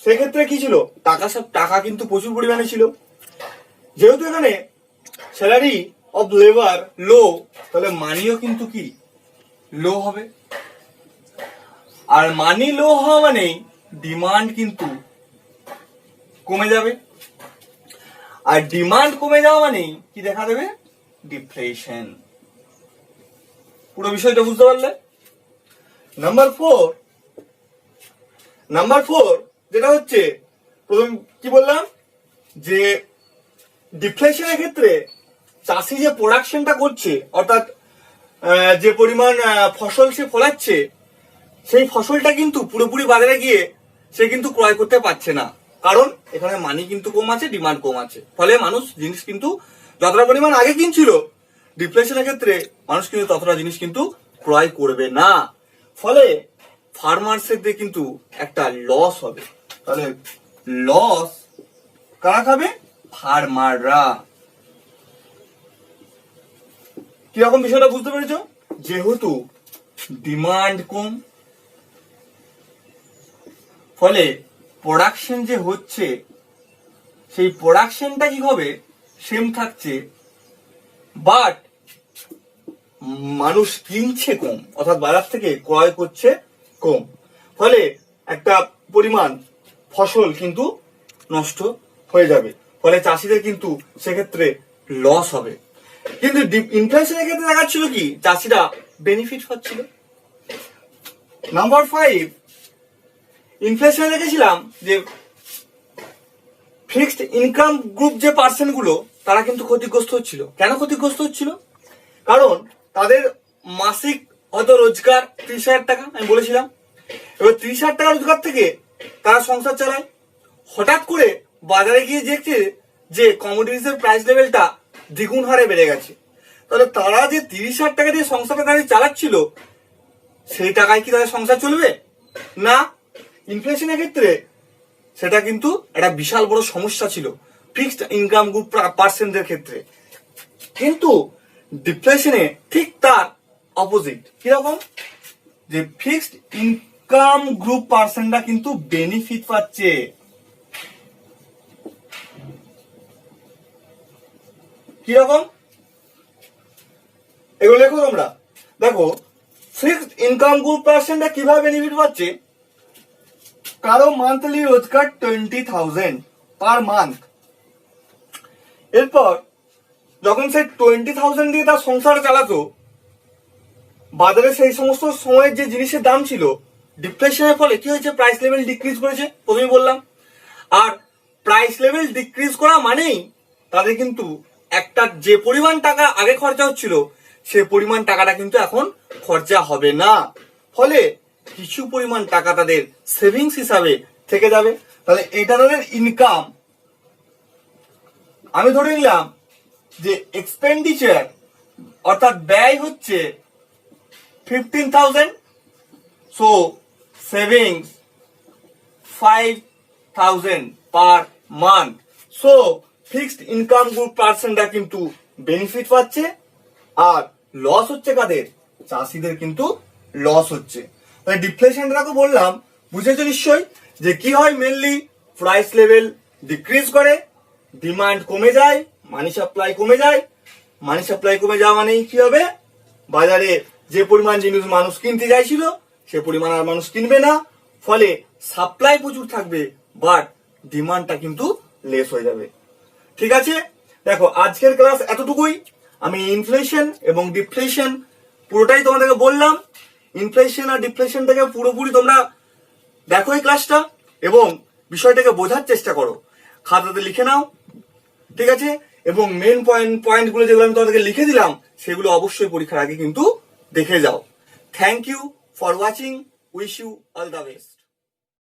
সেক্ষেত্রে কি ছিল? টাকা কিন্তু প্রচুর পরিমাণে ছিল। যেহেতু এখানে স্যালারি অফ লেবার লো, তাহলে মানিও কিন্তু কি লো হবে। আর মানি লো হওয়া মানে ডিমান্ড কিন্তু কমে যাবে, আর ডিমান্ড কমে যাওয়া মানে কি দেখা দেবে? ডিফ্লেশন। পুরো বিষয়টা বুঝতে পারলে? নাম্বার 4 যেটা হচ্ছে, প্রথম কি বললাম যে ডিফ্লেশনের ক্ষেত্রে চাষি যে প্রোডাকশনটা করছে, অর্থাৎ যে পরিমাণ ফসল সে ফলাচ্ছে, সেই ফসলটা কিন্তু পুরোপুরি বাজারে গিয়ে সে কিন্তু ক্রয় করতে পারছে না। কারণ এখানে মানি কিন্তু কম আছে, ডিমান্ড কম আছে, ফলে মানুষ জিনিস কিন্তু যতটা পরিমাণ আগে কিনছিল, ডিফ্লেশনের ক্ষেত্রে মানুষ কিন্তু ততটা জিনিস কিন্তু ক্রয় করবে না। ফলে ফার্মার্সদের কিন্তু একটা লস হবে। তাহলে লস কারা খাবে? ফার্মাররা। কিরকম বিষয়টা বুঝতে পেরেছো? যেহেতু ডিমান্ড কম, ফলে প্রোডাকশন যে হচ্ছে সেই প্রোডাকশনটা কি হবে? সেম থাকছে, বাট মানুষ কিনছে কম, অর্থাৎ বাজার থেকে ক্রয় করছে কম। ফলে একটা পরিমাণ ফসল কিন্তু নষ্ট হয়ে যাবে, ফলে চাষিদের কিন্তু সেক্ষেত্রে লস হবে। কিন্তু ইনফ্লেশনের ক্ষেত্রে দেখাচ্ছিল কি? চাষিরা বেনিফিট পাচ্ছিল। নাম্বার 5 ইনফ্লেশনে দেখেছিলাম যে ফিক্সড ইনকাম গ্রুপ যে পার্সেন্ট গুলো, তারা কিন্তু ক্ষতিগ্রস্ত হচ্ছিল। কেন ক্ষতিগ্রস্ত হচ্ছিল? কারণ তাদের মাসিক হয়তো রোজগার 30,000 টাকা, আমি বলেছিলাম। এবার 30,000 টাকা রোজগার থেকে তারা সংসার চালায়। হঠাৎ করে বাজারে গিয়ে দেখছে যে কমোডিটিসের প্রাইস লেভেলটা দ্বিগুণ হারে বেড়ে গেছে। তাহলে তারা যে 30,000 টাকা দিয়ে সংসারটা দাঁড়িয়ে চালাচ্ছিল, সেই টাকায় কি তাদের সংসার চলবে? না। ইনফ্লেশনের ক্ষেত্রে সেটা কিন্তু একটা বিশাল বড় সমস্যা ছিল ফিক্সড ইনকাম গ্রুপ পার্সেন্টদের ক্ষেত্রে। কিন্তু ডিফ্লেশনে ঠিক তার অপোজিট। কিরকম? যে ফিক্সড ইনকাম গ্রুপ পার্সেন্টরা কিন্তু বেনিফিট পাচ্ছে। কিরকম? এগুলো লেখো তোমরা। দেখো ফিক্সড ইনকাম গ্রুপ পার্সেন্টরা কিভাবে বেনিফিট পাচ্ছে। কারো মান্থলি রোজগার 20,000 পার মান্থ। এরপর যখন সে 20,000 দিয়ে তার সংসার চালাতো, বাজারে সেই সমস্ত সময়ের যে জিনিসের দাম ছিল, ডিফ্লেশনের ফলে কি হয়েছে, প্রাইস লেভেল ডিক্রিজ করেছে, প্রথমেই বললাম। আর প্রাইস লেভেল ডিক্রিজ করা মানেই তাদের কিন্তু একটা যে পরিমাণ টাকা আগে খরচা হচ্ছিল, সে পরিমাণ টাকাটা কিন্তু এখন খরচা হবে না। ফলে কিছু পরিমাণ টাকা তাদের সেভিংস হিসাবে থেকে যাবে। তাহলে এটা তাদের ইনকাম। আমি ধরে নিলাম যে এক্সপেন্ডিচার অর্থাৎ ব্যয় হচ্ছে 15,000, so savings 5,000 per month. So fixed income group পার্সনরা কিন্তু বেনিফিট পাচ্ছে, আর লস হচ্ছে কাদের, চাষিদের কিন্তু লস হচ্ছে। তাই ডিফ্লেশনটাকে বললাম, বুঝেছো নিশ্চয়ই যে কি হয়, মেনলি প্রাইস লেভেল ডিক্রিজ করে, ডিমান্ড কমে যায়, মানি সাপ্লাই কমে যায়। মানি সাপ্লাই কমে যাওয়া মানেই কি হবে, বাজারে যে পরিমাণ জিনিস মানুষ কিনতে চাইছিল সে পরিমাণ আর মানুষ কিনবে না। ফলে সাপ্লাই প্রচুর থাকবে, বাট ডিমান্ডটা কিন্তু লেস হয়ে যাবে। ঠিক আছে, দেখো আজকের ক্লাস এতটুকুই। আমি ইনফ্লেশন এবং ডিফ্লেশন পুরোটাই তোমাদেরকে বললাম। ইনফ্লেশন আর ডিফ্লেশন থেকে পুরোপুরি তোমরা দেখো এই ক্লাসটা এবং বিষয়টাকে বোঝার চেষ্টা করো, খাতাতে লিখে নাও। ঠিক আছে, এবং মেন পয়েন্টগুলো যেগুলো আমি তোমাদেরকে লিখে দিলাম সেগুলো অবশ্যই পরীক্ষার আগে কিন্তু দেখে যাও। Thank you for watching, wish you all the best.